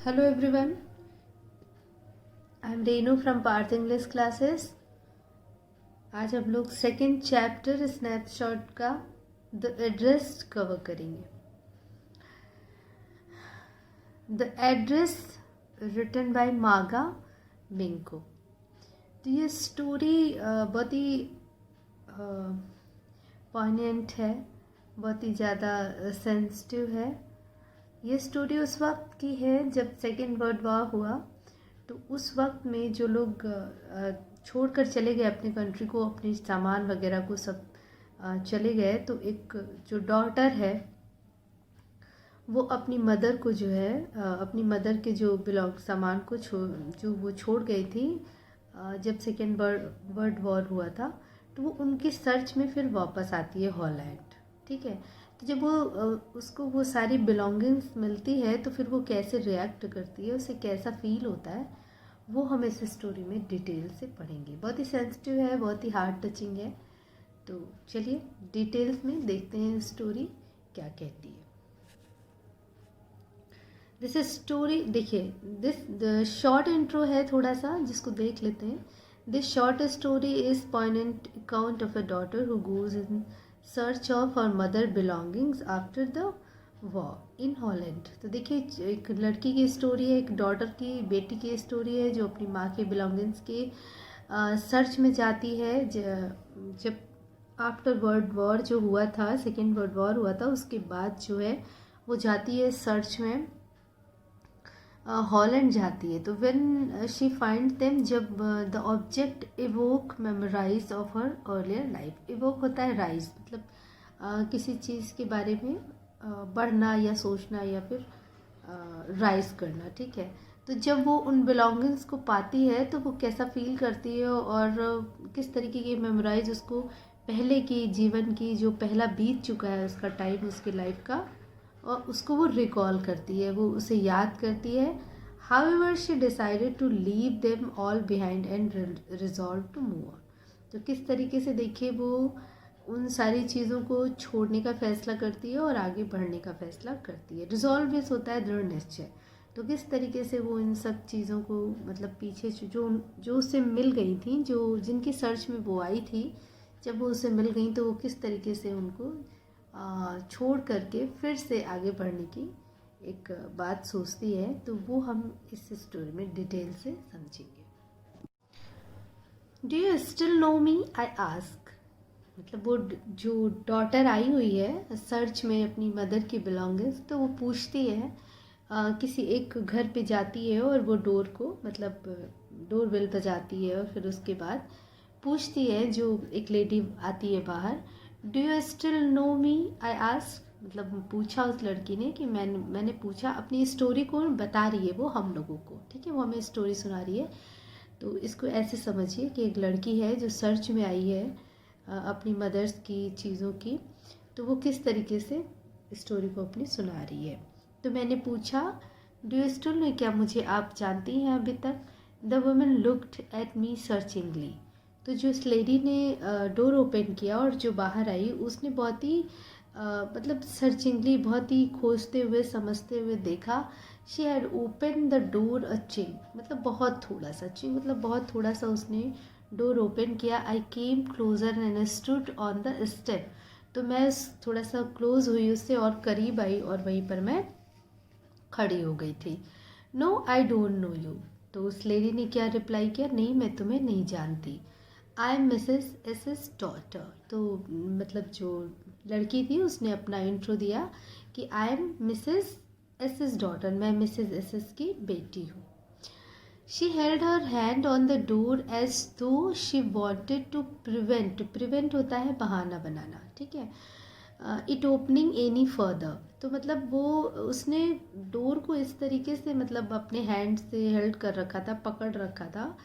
Hello everyone, I am Renu from Parth English Classes. आज हम लोग सेकेंड चैप्टर स्नैपशॉट का द एड्रेस कवर करेंगे. द एड्रेस रिटन बाय मागा मिंको. तो ये स्टोरी बहुत ही पॉइंट है, बहुत ही ज़्यादा सेंसिटिव है. ये स्टोरी उस वक्त की है जब सेकेंड वर्ल्ड वॉर हुआ. तो उस वक्त में जो लोग छोड़कर चले गए अपनी कंट्री को, अपने सामान वगैरह को सब चले गए, तो एक जो डॉटर है वो अपनी मदर को जो है अपनी मदर के जो सामान को जो वो छोड़ गई थी जब सेकेंड वर्ल्ड वॉर हुआ था, तो वो उनकी सर्च में फिर वापस आती है हॉलैंड. ठीक है. तो जब वो उसको वो सारी बिलोंगिंग्स मिलती है तो फिर वो कैसे रिएक्ट करती है, उसे कैसा फील होता है, वो हम इस स्टोरी में डिटेल से पढ़ेंगे. बहुत ही सेंसिटिव है, बहुत ही हार्ट टचिंग है. तो चलिए डिटेल्स में देखते हैं स्टोरी क्या कहती है. दिस स्टोरी देखिए, दिस शॉर्ट इंट्रो है थोड़ा सा, जिसको देख लेते हैं. This short story is poignant account of a daughter who goes in search of her mother belongings after the war in Holland. तो देखिए, एक लड़की की स्टोरी है, एक डॉटर की, बेटी की स्टोरी है जो अपनी माँ के बिलोंगिंग्स के सर्च में जाती है. जब आफ्टर वर्ल्ड वॉर जो हुआ था, सेकेंड वर्ल्ड वॉर हुआ था, उसके बाद जो है वो जाती है सर्च में, हॉलैंड जाती है. तो व्हेन शी फाइंड देम, जब the object evoke memorise of her earlier life. Evoke होता है राइज, मतलब किसी चीज़ के बारे में बढ़ना या सोचना या फिर राइज करना. ठीक है. तो जब वो उन बिलोंगिंग्स को पाती है तो वो कैसा फील करती है और किस तरीके की मेमोराइज उसको पहले की जीवन की, जो पहला बीत चुका है उसका टाइम उसकी लाइफ का, और उसको वो रिकॉल करती है, वो उसे याद करती है. However she decided to leave them all behind and resolve to move on. तो किस तरीके से देखिए वो उन सारी चीज़ों को छोड़ने का फैसला करती है और आगे बढ़ने का फैसला करती है. रिजॉल्व इस होता है दृढ़ निश्चय. तो किस तरीके से वो इन सब चीज़ों को, मतलब पीछे जो जो उससे मिल गई थी, जो जिनकी सर्च में वो आई थी, जब वो उसे मिल गई तो वो किस तरीके से उनको छोड़ करके फिर से आगे बढ़ने की एक बात सोचती है. तो वो हम इस स्टोरी में डिटेल से समझेंगे. Do you still know me, I ask. मतलब वो जो डॉटर आई हुई है सर्च में अपनी मदर की बिलोंगिंग्स, तो वो पूछती है, किसी एक घर पे जाती है और वो डोर को, मतलब डोर बेल बजाती है, और फिर उसके बाद पूछती है, जो एक लेडी आती है बाहर, do you still know me, I ask. मतलब पूछा उस लड़की ने कि मैंने पूछा, अपनी स्टोरी को बता रही है वो हम लोगों को. ठीक है, वो हमें स्टोरी सुना रही है. तो इसको ऐसे समझिए कि एक लड़की है जो सर्च में आई है अपनी मदर्स की चीज़ों की, तो वो किस तरीके से स्टोरी को अपनी सुना रही है. तो मैंने पूछा, डू यू स्टिल नो, क्या मुझे आप जानती हैं अभी तक. The woman looked at me searchingly. तो जो इस लेडी ने डोर ओपन किया और जो बाहर आई, उसने बहुत ही मतलब सर्चिंगली, बहुत ही खोजते हुए समझते हुए देखा. She had open the door a chink, मतलब बहुत थोड़ा सा, चिंग मतलब बहुत थोड़ा सा उसने डोर ओपन किया. I came closer and stood on the step. तो मैं थोड़ा सा क्लोज हुई उससे और करीब आई और वहीं पर मैं खड़ी हो गई थी. No I don't know you. तो उस लेडी ने क्या रिप्लाई किया, नहीं मैं तुम्हें नहीं जानती. आई एम मिसेस एस डॉटर. तो मतलब जो लड़की थी उसने अपना इंट्रो दिया कि I am Mrs S daughter, मैं मिसेस एस की बेटी हूँ. She held her hand on the door as though she wanted to prevent होता है बहाना बनाना. ठीक है. It opening any further. तो मतलब वो उसने डोर को इस तरीके से, मतलब अपने हैंड से हेल्ड कर रखा था, पकड़ रखा था,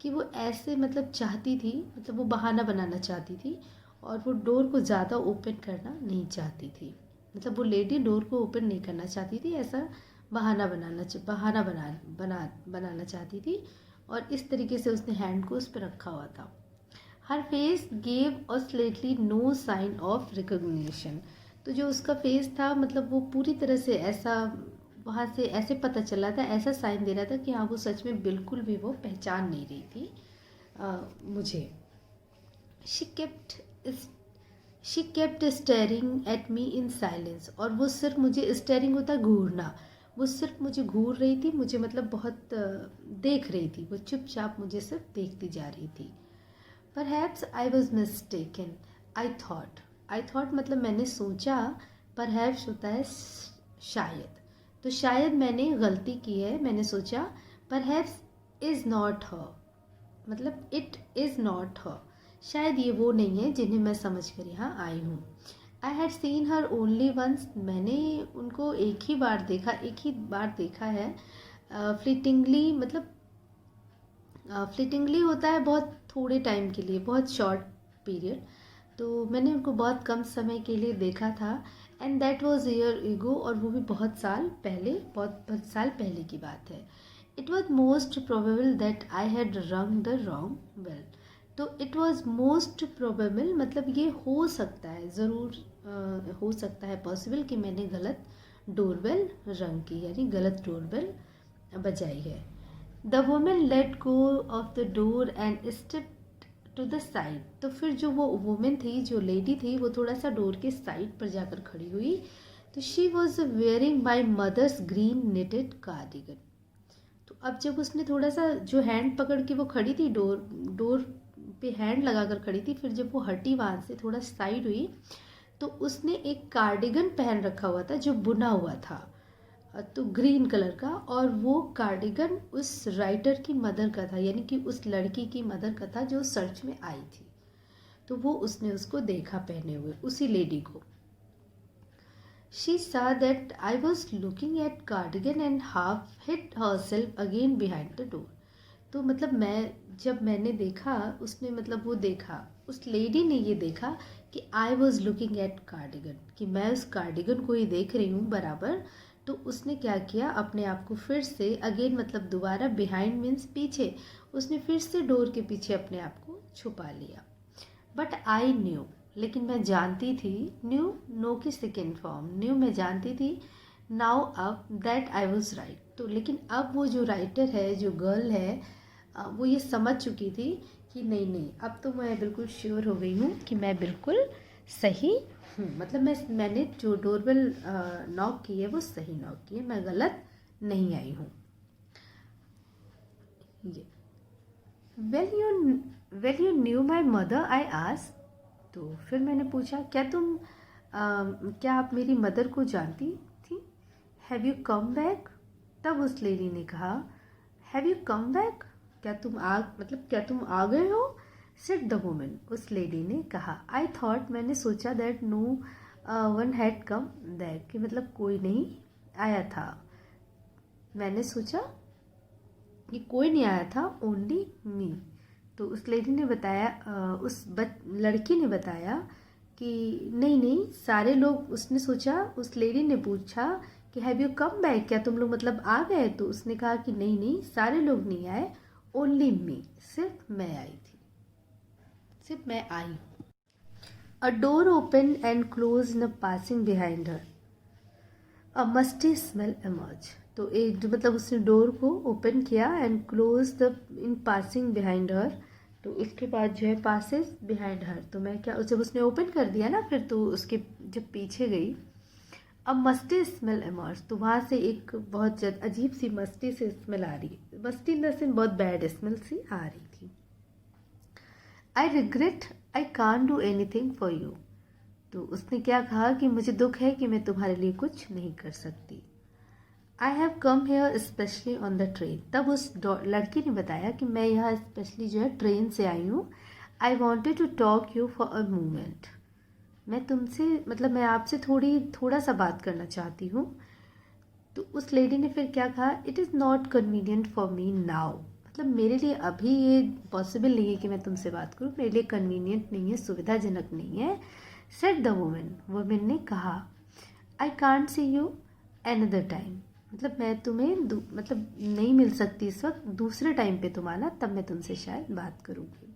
कि वो ऐसे मतलब चाहती थी, मतलब वो बहाना बनाना चाहती थी और वो डोर को ज़्यादा ओपन करना नहीं चाहती थी. मतलब वो लेडी डोर को ओपन नहीं करना चाहती थी, ऐसा बहाना बनाना चाहती थी, और इस तरीके से उसने हैंड को उस पर रखा हुआ था. Her face gave a slightly no sign of recognition. तो जो उसका फेस था, मतलब वो पूरी तरह से ऐसा वहाँ से ऐसे पता चला था, ऐसा साइन दे रहा था कि हाँ वो सच में बिल्कुल भी वो पहचान नहीं रही थी मुझे। She kept staring at me in silence, और वो सिर्फ मुझे, स्टेयरिंग होता है घूरना, वो सिर्फ मुझे घूर रही थी, मुझे मतलब बहुत देख रही थी, वो चुपचाप मुझे सिर्फ देखती जा रही थी। Perhaps I was mistaken, I thought मतलब मैंने सोचा, परहैप्स होता है शायद, तो शायद मैंने गलती की है, मैंने सोचा परहैप्स इज़ नॉट हर, मतलब इट इज़ नॉट हर, शायद ये वो नहीं है जिन्हें मैं समझ कर यहाँ आई हूँ। I had seen her only once, मैंने उनको एक ही बार देखा है। फ्लिटिंगली, मतलब फ्लिटिंगली होता है बहुत थोड़े टाइम के लिए, बहुत शॉर्ट पीरियड, तो मैंने उनको बहुत कम समय के लिए देखा था। And that was year ego, और वो भी बहुत साल पहले की बात है। It was most probable that I had रंग द रॉन्ग बेल, तो इट वॉज मोस्ट प्रोबेबल मतलब ये हो सकता है, ज़रूर हो सकता है, पॉसिबल कि मैंने गलत डोरबेल रंग की, यानी गलत डोरबेल बजाई है। The women let go of the door and stepped to the side, तो फिर जो वो वुमेन थी, जो लेडी थी, वो थोड़ा सा डोर के साइड पर जाकर खड़ी हुई। तो she was wearing my mother's green knitted cardigan, तो अब जब उसने थोड़ा सा जो हैंड पकड़ के वो खड़ी थी, डोर पे हैंड लगाकर खड़ी थी, फिर जब वो हटी वहाँ से थोड़ा साइड हुई, तो उसने एक कार्डिगन पहन रखा हुआ था जो बुना हुआ था, तो ग्रीन कलर का, और वो कार्डिगन उस राइटर की मदर का था, यानी कि उस लड़की की मदर का था जो सर्च में आई थी, तो वो उसने उसको देखा पहने हुए, उसी लेडी को। She saw that I was looking at cardigan and half hid herself again behind the door. तो मतलब मैंने देखा, उसने मतलब वो देखा, उस लेडी ने ये देखा कि I was looking at cardigan, कि मैं उस कार्डिगन को ही देख रही हूँ बराबर, तो उसने क्या किया, अपने आप को फिर से अगेन मतलब दोबारा, बिहाइंड मीन्स पीछे, उसने फिर से डोर के पीछे अपने आप को छुपा लिया। बट आई न्यू, लेकिन मैं जानती थी, न्यू नो की सेकेंड फॉर्म, न्यू मैं जानती थी, नाउ अब दैट आई वॉज राइट, तो लेकिन अब वो जो राइटर है, जो गर्ल है, वो ये समझ चुकी थी कि नहीं, अब तो मैं बिल्कुल श्योर हो गई हूँ कि मैं बिल्कुल सही हूँ, मतलब मैंने जो डोरबेल नॉक की है वो सही नॉक की है, मैं गलत नहीं आई हूँ। ये well you knew my mother, I asked, तो फिर मैंने पूछा, क्या आप मेरी मदर को जानती थी? हैव यू कम बैक, तब उस लेडी ने कहा, हैव यू कम बैक, क्या तुम आ गए हो? सेड द वुमन, उस लेडी ने कहा। आई थॉट, मैंने सोचा, that no one had come back, कि मतलब कोई नहीं आया था, मैंने सोचा कि कोई नहीं आया था, ओनली मी। तो उस लेडी ने बताया, लड़की ने बताया कि नहीं सारे लोग, उसने सोचा, उस लेडी ने पूछा कि हैव यू कम बैक, क्या तुम लोग मतलब आ गए? तो उसने कहा कि नहीं सारे लोग नहीं आए, ओनली मी, सिर्फ मैं आई थी, सिर्फ मैं आई। A door open and close in passing behind her, a musty smell emerge, तो एक जो मतलब उसने डोर को ओपन किया and close the in passing behind her, तो उसके बाद जो है पासेस बिहाइंड हर, तो मैं क्या, जब उसने ओपन कर दिया ना, फिर तो उसके जब पीछे गई, अब मस्टी स्मेल एमर्ज, तो वहाँ से एक बहुत अजीब सी मस्टी से स्मेल आ रही है, मस्टी इन द सेंस बहुत बैड स्मेल सी आ रही थी। I regret I can't do anything for you, तो उसने क्या कहा कि मुझे दुख है कि मैं तुम्हारे लिए कुछ नहीं कर सकती। I have come here specially on the train, तब उस लड़की ने बताया कि मैं यहाँ स्पेशली जो है ट्रेन से आई हूँ। I wanted to talk you for a moment, मैं तुमसे मतलब मैं आपसे थोड़ा सा बात करना चाहती हूँ। तो उस लेडी ने फिर क्या कहा, it is not convenient for me now, मतलब मेरे लिए अभी ये पॉसिबल नहीं है कि मैं तुमसे बात करूँ, मेरे लिए कन्वीनियंट नहीं है, सुविधाजनक नहीं है। सेड द वुमेन ने कहा, I can't see you another time, मतलब मैं तुम्हें मतलब नहीं मिल सकती इस वक्त, दूसरे टाइम पे तुम आना, तब मैं तुमसे शायद बात करूँगी।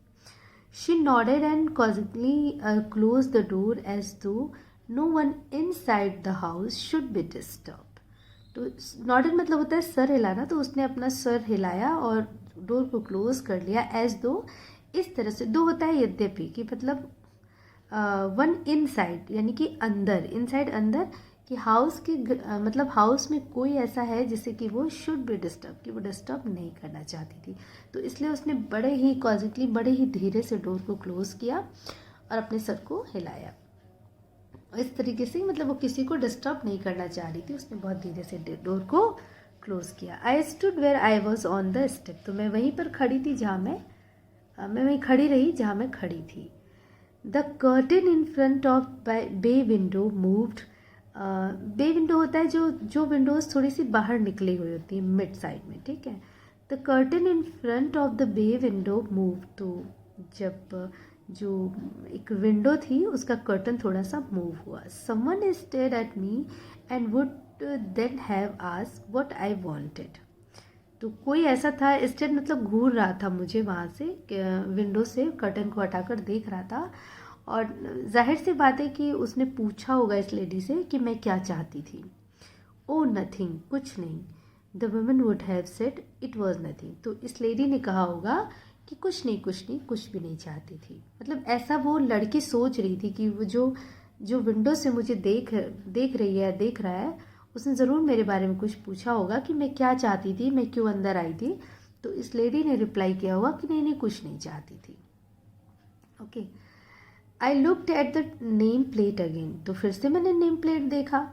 She nodded and cautiously close the door as though no one inside the house should be disturb, तो नॉडेड मतलब होता है सर हिलाना, तो उसने अपना सर हिलाया और डोर को क्लोज कर लिया एज दो, इस तरह से। दो होता है यद्यपि कि मतलब वन इनसाइड यानी कि अंदर, इनसाइड अंदर, कि हाउस के मतलब हाउस में कोई ऐसा है जिससे कि वो शुड बी डिस्टर्ब, कि वो डिस्टर्ब नहीं करना चाहती थी। तो इसलिए उसने बड़े ही कॉजिटली, बड़े ही धीरे से डोर को क्लोज किया और अपने सर को हिलाया। इस तरीके से मतलब वो किसी को डिस्टर्ब नहीं करना चाह रही थी, उसने बहुत धीरे से डोर को क्लोज किया। I stood where I was on the step, तो मैं वहीं पर खड़ी थी जहाँ मैं वहीं खड़ी रही जहाँ मैं खड़ी थी। The curtain in front of bay window moved, bay window होता है जो विंडोज़ थोड़ी सी बाहर निकली हुई होती है मिड साइड में, ठीक है। The curtain in front of the bay window move, तो जब जो एक विंडो थी उसका कर्टन थोड़ा सा मूव हुआ। Someone stared at me and would then have asked what I wanted, तो कोई ऐसा था, स्टेड मतलब घूर रहा था मुझे वहाँ से, विंडो से कर्टन को हटाकर देख रहा था, और जाहिर सी बात है कि उसने पूछा होगा इस लेडी से कि मैं क्या चाहती थी। ओ नथिंग, कुछ नहीं। The woman would have said it was nothing, तो इस लेडी ने कहा होगा कि कुछ नहीं, कुछ नहीं, कुछ भी नहीं चाहती थी। मतलब ऐसा वो लड़की सोच रही थी कि वो जो विंडो से मुझे देख रही है, देख रहा है, उसने ज़रूर मेरे बारे में कुछ पूछा होगा कि मैं क्या चाहती थी, मैं क्यों अंदर आई थी। तो इस लेडी ने रिप्लाई किया होगा कि नहीं नहीं, कुछ नहीं चाहती थी। Okay, I looked at the name plate again, तो फिर से मैंने नेम प्लेट देखा।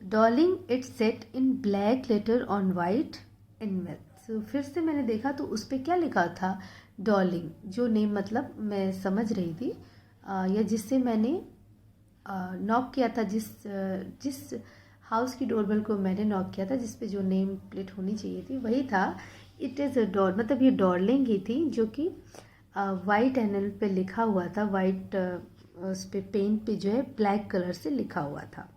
Darling it set in black letter on white in meth, तो फिर से मैंने देखा तो उस पर क्या लिखा था, डॉलिंग, जो नेम मतलब मैं समझ रही थी, या जिससे मैंने नॉक किया था, जिस हाउस की डोरबेल को मैंने नॉक किया था, जिस पे जो नेम प्लेट होनी चाहिए थी वही था। इट इज़ अ डॉर, मतलब ये डॉर्लिंग ही थी, जो कि वाइट एनल पे लिखा हुआ था, वाइट उस पे पेंट पे जो है ब्लैक कलर से लिखा हुआ था।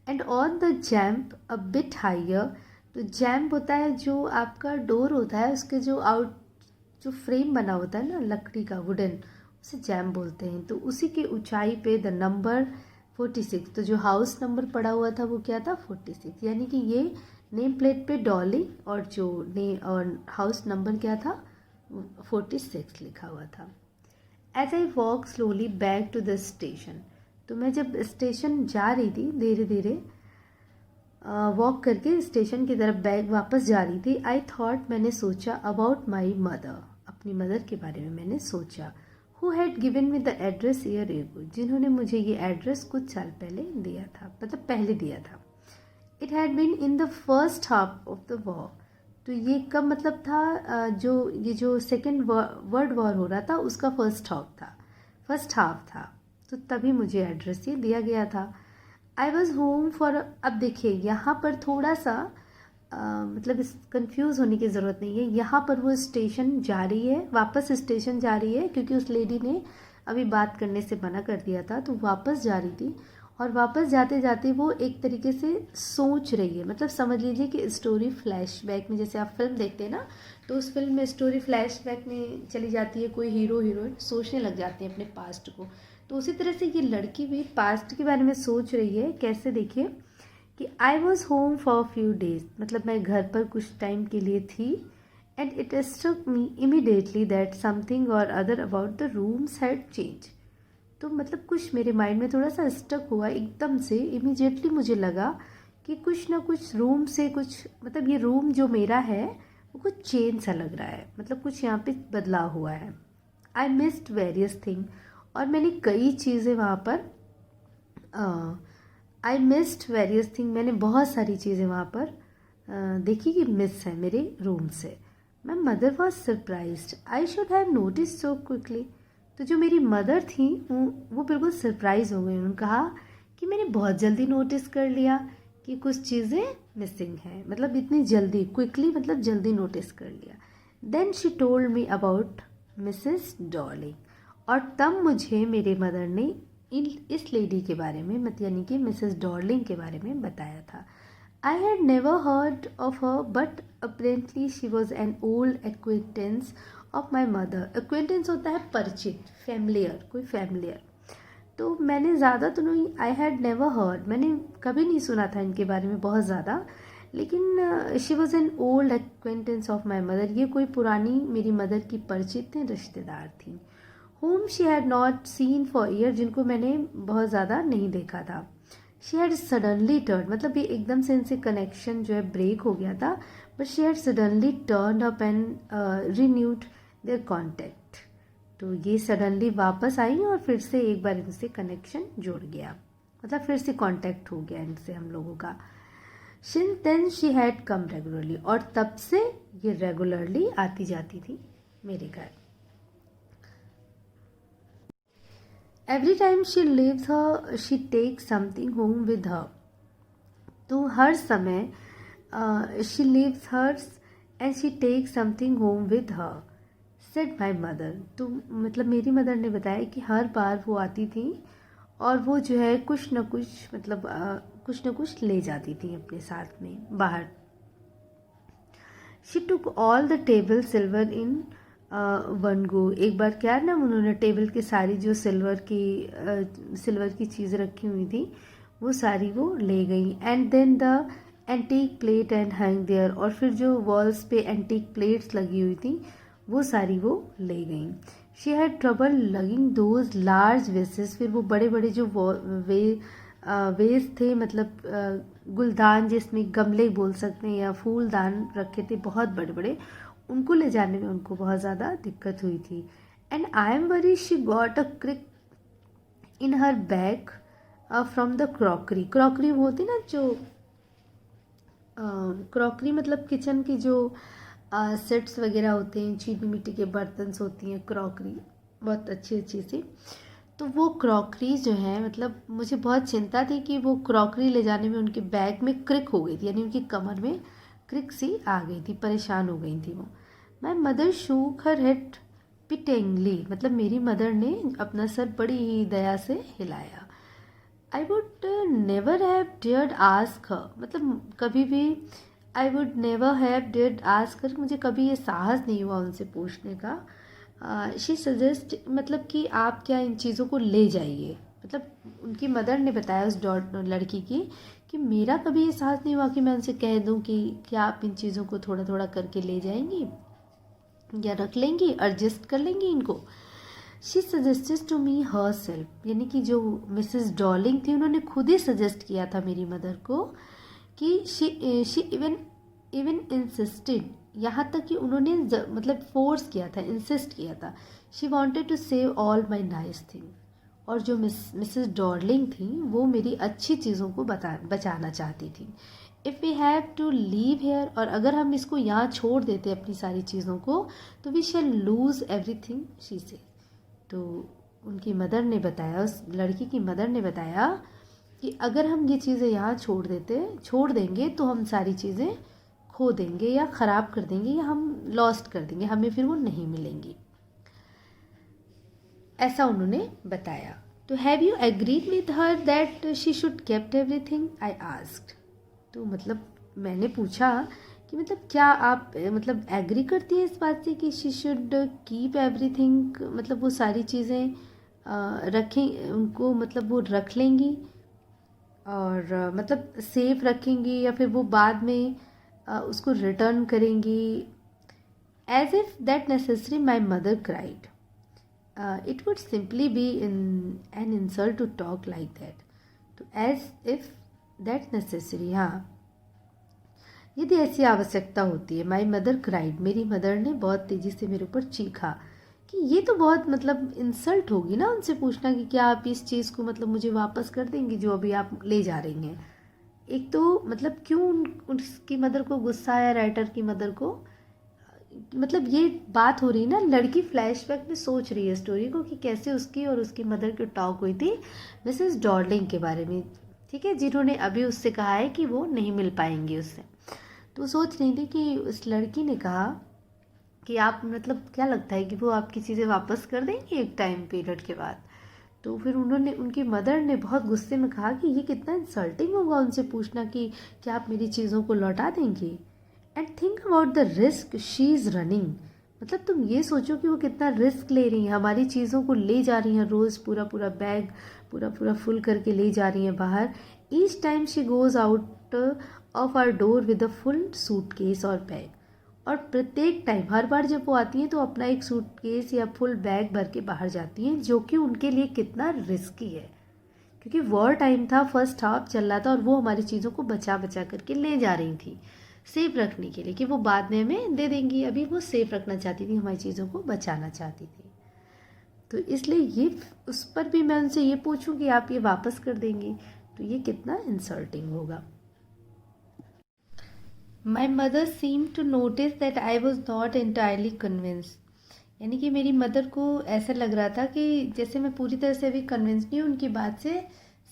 And on the XAMPP a bit higher, तो जैम्प होता है जो आपका डोर होता है, उसके जो फ्रेम बना होता है ना लकड़ी का, वुडन, उसे जैम्प बोलते हैं। तो उसी की ऊंचाई पे द नंबर 46, तो जो हाउस नंबर पड़ा हुआ था वो क्या था, 46, यानी कि ये नेम प्लेट पे डॉली और जो और हाउस नंबर क्या था, 46 लिखा हुआ था। As I walk slowly back to the station, तो मैं जब स्टेशन जा रही थी, धीरे धीरे वॉक करके स्टेशन की तरफ बैग वापस जा रही थी, आई थॉट, मैंने सोचा, अबाउट माई मदर, अपनी मदर के बारे में मैंने सोचा, who had given me the address year ago, जिन्होंने मुझे ये एड्रेस कुछ साल पहले दिया था, मतलब पहले दिया था। It had been in the first half of the war, तो ये कब मतलब था, जो सेकेंड वर्ल्ड वॉर हो रहा था उसका फर्स्ट हाफ था, तो तभी मुझे एड्रेस ये दिया गया था। आई वॉज होम फॉर, अब देखिए यहाँ पर थोड़ा सा मतलब इस कंफ्यूज होने की ज़रूरत नहीं है। यहाँ पर वो स्टेशन जा रही है, वापस स्टेशन जा रही है, क्योंकि उस लेडी ने अभी बात करने से मना कर दिया था, तो वापस जा रही थी, और वापस जाते जाते वो एक तरीके से सोच रही है। मतलब समझ लीजिए कि स्टोरी फ्लैशबैक में, जैसे आप फिल्म देखते हैं ना, तो उस फिल्म में स्टोरी फ्लैशबैक में चली जाती है, कोई हीरो हीरोइन सोचने लग जाते हैं अपने पास्ट को, तो उसी तरह से ये लड़की भी पास्ट के बारे में सोच रही है। कैसे, देखिए कि I was home for few days, मतलब मैं घर पर कुछ टाइम के लिए थी, and it struck me immediately that something or other about the rooms had change, तो मतलब कुछ मेरे माइंड में थोड़ा सा स्टक हुआ, एकदम से इमीडिएटली मुझे लगा कि कुछ ना कुछ रूम से कुछ, मतलब ये रूम जो मेरा है वो कुछ चेंज सा लग रहा है, मतलब कुछ यहाँ पे बदलाव हुआ है। आई मिस्ड वेरियस थिंग, और मैंने कई चीज़ें वहाँ पर आई मिस्ड वेरियस थिंग, मैंने बहुत सारी चीज़ें वहाँ पर देखी कि मिस है मेरे रूम से। My mother was surprised I should have notice so quickly, तो जो मेरी मदर थी वो बिल्कुल सरप्राइज हो गई। उन्होंने कहा कि मैंने बहुत जल्दी नोटिस कर लिया कि कुछ चीज़ें मिसिंग हैं, मतलब इतनी जल्दी, क्विकली मतलब जल्दी नोटिस कर लिया। Then she told me about Mrs Darling, और तब मुझे मेरे मदर ने इस लेडी के बारे में, मत यानी कि मिसेस डॉर्लिंग के बारे में बताया था। I had never heard of her, but apparently she was an old acquaintance of my mother. Acquaintance होता है परिचित, फैमिलियर, कोई फैमिलियर। तो मैंने ज़्यादा तो नहीं, आई हैड नेवर हर्ड, मैंने कभी नहीं सुना था इनके बारे में बहुत ज़्यादा, लेकिन she was an old acquaintance of my mother, ये कोई पुरानी मेरी मदर की परिचित रिश्तेदार थी। Home she had not seen for year, जिनको मैंने बहुत ज़्यादा नहीं देखा था। शी हैड सडनली टर्न, मतलब ये एकदम से इनसे कनेक्शन जो है ब्रेक हो गया था, but she had suddenly turn up and renewed their contact. तो ये सडनली वापस आई और फिर से एक बार इनसे कनेक्शन जुड़ गया, मतलब फिर से कांटेक्ट हो गया इनसे हम लोगों का। Since then she had come regularly, और तब से ये रेगुलरली आती जाती थी मेरे घर। Every time she leaves her she take something home with her, तो हर समय she leaves hers and she take something home with her, said my mother. तो मतलब मेरी मदर ने बताया कि हर बार वो आती थी और वो जो है कुछ न कुछ, मतलब कुछ न कुछ ले जाती थी अपने साथ में बाहर। She took all the table silver in one go, एक बार क्या ना उन्होंने टेबल की सारी जो सिल्वर की चीज़ रखी हुई थी वो सारी वो ले गई। And then the antique plate and hang there, और फिर जो वॉल्स पे एंटीक प्लेट्स लगी हुई थी वो सारी वो ले गई। She had trouble lugging those large vases, फिर वो बड़े बड़े जो वेस थे, मतलब गुलदान जिसमें गमले बोल सकते हैं या फूलदान रखे थे बहुत बड़े बड़े, उनको ले जाने में उनको बहुत ज़्यादा दिक्कत हुई थी। And I am worry she got a crick in her bag from the crockery. Crockery वो होती ना जो क्रॉकरी मतलब किचन की जो सेट्स वगैरह होते हैं, चीनी मिट्टी के बर्तन होती हैं, क्रॉकरी बहुत अच्छी अच्छी सी। तो वो क्रॉकरी जो है, मतलब मुझे बहुत चिंता थी कि वो क्रॉकरी ले जाने में उनके बैग में क्रिक हो गई थी, यानी उनकी कमर में क्रिक सी आ गई थी, परेशान हो गई थी वो। My mother shook her head pityingly, मतलब मेरी मदर ने अपना सर बड़ी ही दया से हिलाया। I would never have dared ask her, मतलब कभी भी I would never have dared ask her, मुझे कभी ये साहस नहीं हुआ उनसे पूछने का। शी सजेस्ट, मतलब कि आप क्या इन चीज़ों को ले जाइए, मतलब उनकी मदर ने बताया उस लड़की की कि मेरा कभी ये साहस नहीं हुआ कि मैं उनसे कह दूं कि क्या आप इन चीज़ों को थोड़ा थोड़ा करके ले जाएंगी या रख लेंगी, एडजस्ट कर लेंगी इनको। She suggested to me herself, यानी कि जो मिसेस डॉर्लिंग थी उन्होंने खुद ही सजेस्ट किया था मेरी मदर को कि शी इवन इंसिस्टेड, यहाँ तक कि उन्होंने मतलब फोर्स किया था, इंसिस्ट किया था। She wanted to save all my nice thing, और जो मिसेस डॉर्लिंग थी वो मेरी अच्छी चीज़ों को बचाना चाहती थी। If we have to leave here, और अगर हम इसको यहाँ छोड़ देते अपनी सारी चीज़ों को, तो we shall lose everything, she say. तो उनकी मदर ने बताया, उस लड़की की मदर ने बताया कि अगर हम ये चीज़ें यहाँ छोड़ देंगे तो हम सारी चीज़ें खो देंगे या ख़राब कर देंगे या हम लॉस्ट कर देंगे, हमें फिर वो नहीं मिलेंगी, ऐसा उन्होंने बताया। तो have you agreed with her that she should kept everything, I asked. तो मतलब मैंने पूछा कि मतलब क्या आप मतलब एग्री करती हैं इस बात से कि शी शुड कीप एवरीथिंग, मतलब वो सारी चीज़ें रखें, उनको मतलब वो रख लेंगी और मतलब सेफ रखेंगी या फिर वो बाद में उसको रिटर्न करेंगी। As if that necessary my mother cried, it would simply be an insult to talk like that. तो as if that necessary, हाँ, यदि ऐसी आवश्यकता होती है। माई मदर क्राइड, मेरी मदर ने बहुत तेज़ी से मेरे ऊपर चीखा कि ये तो बहुत मतलब इंसल्ट होगी ना उनसे पूछना कि क्या आप इस चीज़ को मतलब मुझे वापस कर देंगी जो अभी आप ले जा रही हैं। एक तो मतलब क्यों उसकी मदर को गुस्सा आया, राइटर की मदर को, मतलब ये बात हो रही ना, लड़की फ्लैशबैक में सोच रही है स्टोरी को कि कैसे उसकी और उसकी मदर की टॉक हुई थी मिसेस डॉर्लिंग के बारे में, ठीक है, जिन्होंने अभी उससे कहा है कि वो नहीं मिल पाएंगी उससे। तो सोच रही थी कि उस लड़की ने कहा कि आप मतलब क्या लगता है कि वो आपकी चीज़ें वापस कर देंगी एक टाइम पीरियड के बाद। तो फिर उनकी मदर ने बहुत गुस्से में कहा कि ये कितना इंसल्टिंग होगा उनसे पूछना कि क्या आप मेरी चीज़ों को लौटा देंगी। And think about the risk she is running, मतलब तुम ये सोचो कि वो कितना रिस्क ले रही हैं, हमारी चीज़ों को ले जा रही हैं, रोज़ पूरा पूरा बैग पूरा पूरा फुल करके ले जा रही हैं बाहर। Each time she goes out of our door with a full suitcase और बैग। और प्रत्येक टाइम, हर बार जब वो आती हैं तो अपना एक सूटकेस या फुल बैग भर के बाहर जाती हैं, जो कि उनके लिए कितना रिस्की है, क्योंकि वॉर टाइम था, फर्स्ट हाफ चल रहा था और वो हमारी चीज़ों को बचा बचा करके ले जा रही थी सेफ रखने के लिए, कि वो बाद में हमें दे देंगी। अभी वो सेफ रखना चाहती थी, हमारी चीज़ों को बचाना चाहती थी। तो इसलिए ये उस पर भी मैं उनसे ये पूछूं कि आप ये वापस कर देंगी, तो ये कितना इंसल्टिंग होगा। My mother seem to notice that I was not entirely convince. यानी कि मेरी मदर को ऐसा लग रहा था कि जैसे मैं पूरी तरह से अभी कन्विंस नहीं हूँ, उनकी बात से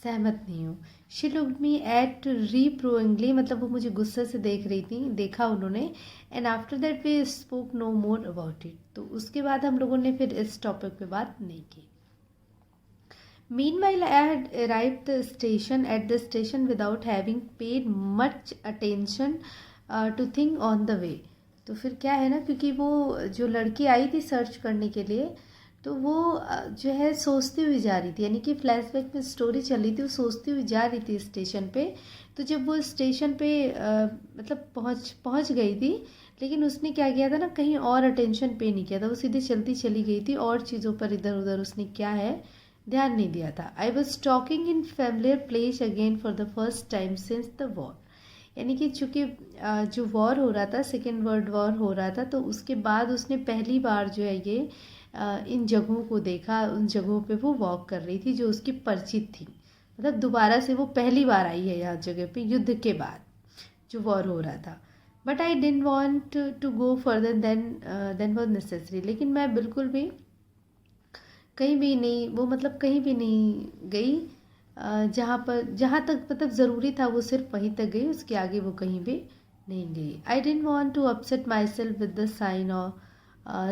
सहमत नहीं हूँ। शी लुक्ड मी एट रीप्रोइंगली, मतलब वो मुझे गुस्से से देख रही थी, देखा उन्होंने। And after that we spoke no more about it. तो उसके बाद हम लोगों ने फिर इस टॉपिक पे बात नहीं की। Meanwhile, I had arrived at the station without having paid much attention to thing on the way. तो फिर क्या है ना, क्योंकि वो जो लड़की आई थी सर्च करने के लिए, तो वो जो है सोचती हुई जा रही थी, यानी कि फ्लैशबैक में स्टोरी चल रही थी, वो सोचती हुई जा रही थी स्टेशन पे। तो जब वो स्टेशन पे मतलब पहुंच गई थी, लेकिन उसने क्या किया था ना, कहीं और अटेंशन पे नहीं किया था, वो सीधे चलती चली गई थी और चीज़ों पर इधर उधर उसने क्या है ध्यान नहीं दिया था। I was talking in familiar place again for the first time since the war. यानी कि चूँकि जो वॉर हो रहा था, सेकेंड वर्ल्ड वॉर हो रहा था, तो उसके बाद उसने पहली बार जो है ये इन जगहों को देखा, उन जगहों पे वो वॉक कर रही थी जो उसकी परिचित थी। मतलब दोबारा से वो पहली बार आई है यहाँ जगह पे युद्ध के बाद जो वॉर हो रहा था। But I didn't want to go further than was necessary. लेकिन मैं बिल्कुल भी कहीं भी नहीं, वो मतलब कहीं भी नहीं गई जहाँ तक मतलब ज़रूरी था वो सिर्फ वहीं तक गई, उसके आगे वो कहीं भी नहीं गई। I dent want to upset myself with the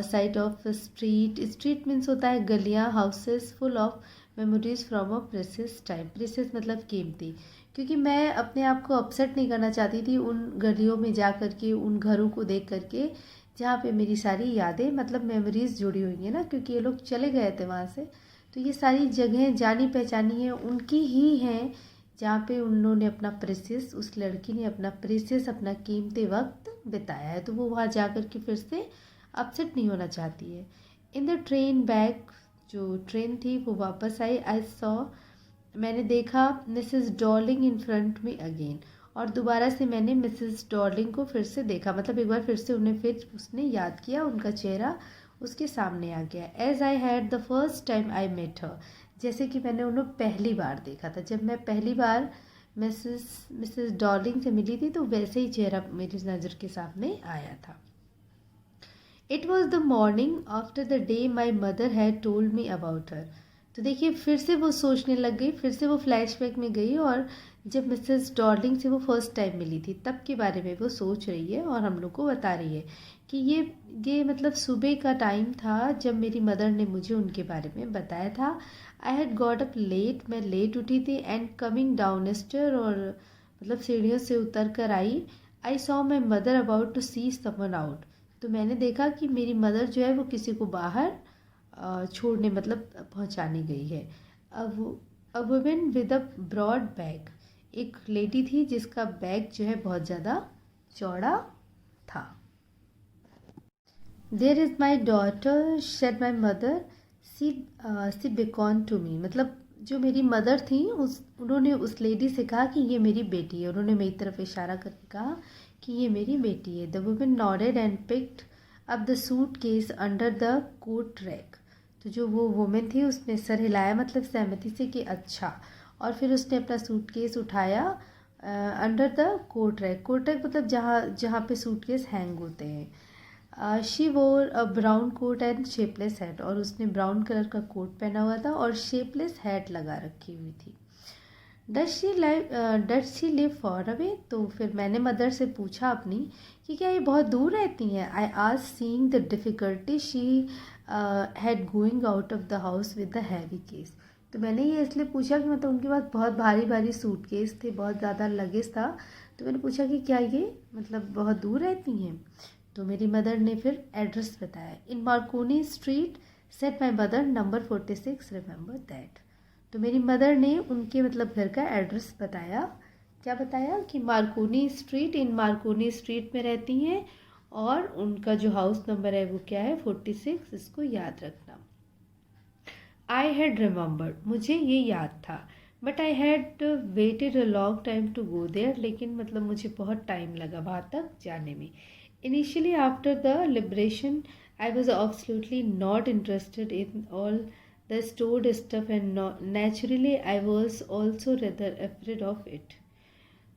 sight of street means होता है गलियाँ, houses full of memories from a precious time. Precious मतलब कीमती, क्योंकि मैं अपने आप को अपसेट नहीं करना चाहती थी उन गलियों में जा कर के, उन घरों को देख करके जहाँ पे मेरी सारी यादें मतलब मेमोरीज जुड़ी हुई हैं ना, क्योंकि ये लोग चले गए थे वहाँ से। तो ये सारी जगहें जानी पहचानी हैं, उनकी ही हैं, जहाँ पे उन्होंने अपना प्रेसियस, उस लड़की ने अपना प्रेसियस, अपना कीमती वक्त बिताया है। तो वो वहाँ जा कर के फिर से अपसेट नहीं होना चाहती है। इन द ट्रेन बैक, जो ट्रेन थी वो वापस आई, आई सॉ, मैंने देखा मिसेस डॉर्लिंग इन फ्रंट में अगेन। और दोबारा से मैंने मिसेस डॉर्लिंग को फिर से देखा, मतलब एक बार फिर से उन्हें फिर उसने याद किया, उनका चेहरा उसके सामने आ गया। As I had the first time I met her, जैसे कि मैंने उन्हें पहली बार देखा था, जब मैं पहली बार मिसेस डॉर्लिंग से मिली थी, तो वैसे ही चेहरा मेरी नज़र के सामने आया था। It was the morning after the day my mother had told me about her. तो देखिए फिर से वो सोचने लग गई, फिर से वो फ्लैशबैक में गई, और जब मिसेस डॉर्लिंग से वो फर्स्ट टाइम मिली थी तब के बारे में वो सोच रही है और हम लोग को बता रही है कि ये मतलब सुबह का टाइम था जब मेरी मदर ने मुझे उनके बारे में बताया था। I had got up late, मैं लेट उठी थी, एंड कमिंग डाउन स्टेयर, और मतलब सीढ़ियों से उतर कर आई। I saw my mother about to see someone out. तो मैंने देखा कि मेरी मदर जो है वो किसी को बाहर छोड़ने मतलब पहुंचाने गई है। A woman with a broad bag, एक लेडी थी जिसका बैग जो है बहुत ज़्यादा चौड़ा था। There is my daughter said my mother, she beckon to me. मतलब जो मेरी मदर थी उन्होंने उस लेडी से कहा कि ये मेरी बेटी है, उन्होंने मेरी तरफ इशारा करके कहा कि ये मेरी बेटी है। The women nodded and picked up the suitcase under the coat rack. तो जो वो वुमेन थी उसने सर हिलाया, मतलब सहमति से कि अच्छा, और फिर उसने अपना सूटकेस उठाया under the coat rack. Coat rack मतलब जहाँ जहाँ पे सूटकेस हैंग होते हैं। She wore a brown coat and shapeless hat, और उसने ब्राउन कलर का कोट पहना हुआ था और शेपलेस हैट लगा रखी हुई थी। Does she live for away. तो फिर मैंने मदर से पूछा अपनी कि क्या ये बहुत दूर रहती हैं। आई आज seeing the difficulty she had going out of the house with the heavy case. तो मैंने ये इसलिए पूछा कि मतलब उनके पास बहुत भारी भारी सूटकेस थे, बहुत ज़्यादा लगेज था। तो मैंने पूछा कि क्या ये मतलब बहुत दूर रहती हैं। तो मेरी मदर ने फिर एड्रेस बताया, in Marconi street said my mother number 46 remember that. तो मेरी मदर ने उनके मतलब घर का एड्रेस बताया। क्या बताया कि मार्कोनी स्ट्रीट, इन मार्कोनी स्ट्रीट में रहती हैं और उनका जो हाउस नंबर है वो क्या है 46, इसको याद रखना। आई हैड रिमेंबर्ड, मुझे ये याद था, but I had waited a long time to go there, लेकिन मतलब मुझे बहुत टाइम लगा वहाँ तक जाने में। Initially after the liberation I was absolutely not interested in all the stored stuff and naturally I was also rather afraid of it.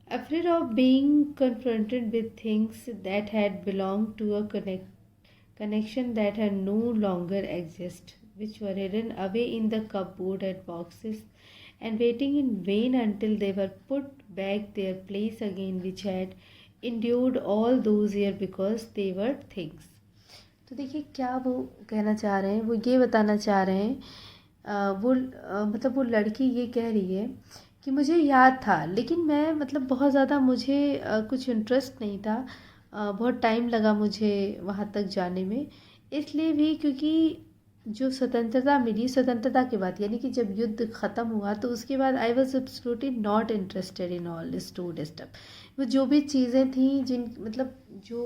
Afraid of being confronted with things that had belonged to a connection that had no longer exist, which were hidden away in the cupboard and boxes and waiting in vain until they were put back their place again, which had endured all those years because they were things. तो देखिए क्या वो कहना चाह रहे हैं, वो ये बताना चाह रहे हैं, मतलब वो लड़की ये कह रही है कि मुझे याद था लेकिन मैं मतलब बहुत ज़्यादा मुझे कुछ इंटरेस्ट नहीं था, बहुत टाइम लगा मुझे वहाँ तक जाने में, इसलिए भी क्योंकि जो स्वतंत्रता मिली स्वतंत्रता के बाद यानी कि जब युद्ध ख़त्म हुआ तो उसके बाद I was absolutely not interested in all stored stuff. वो जो भी चीज़ें थी जिन मतलब जो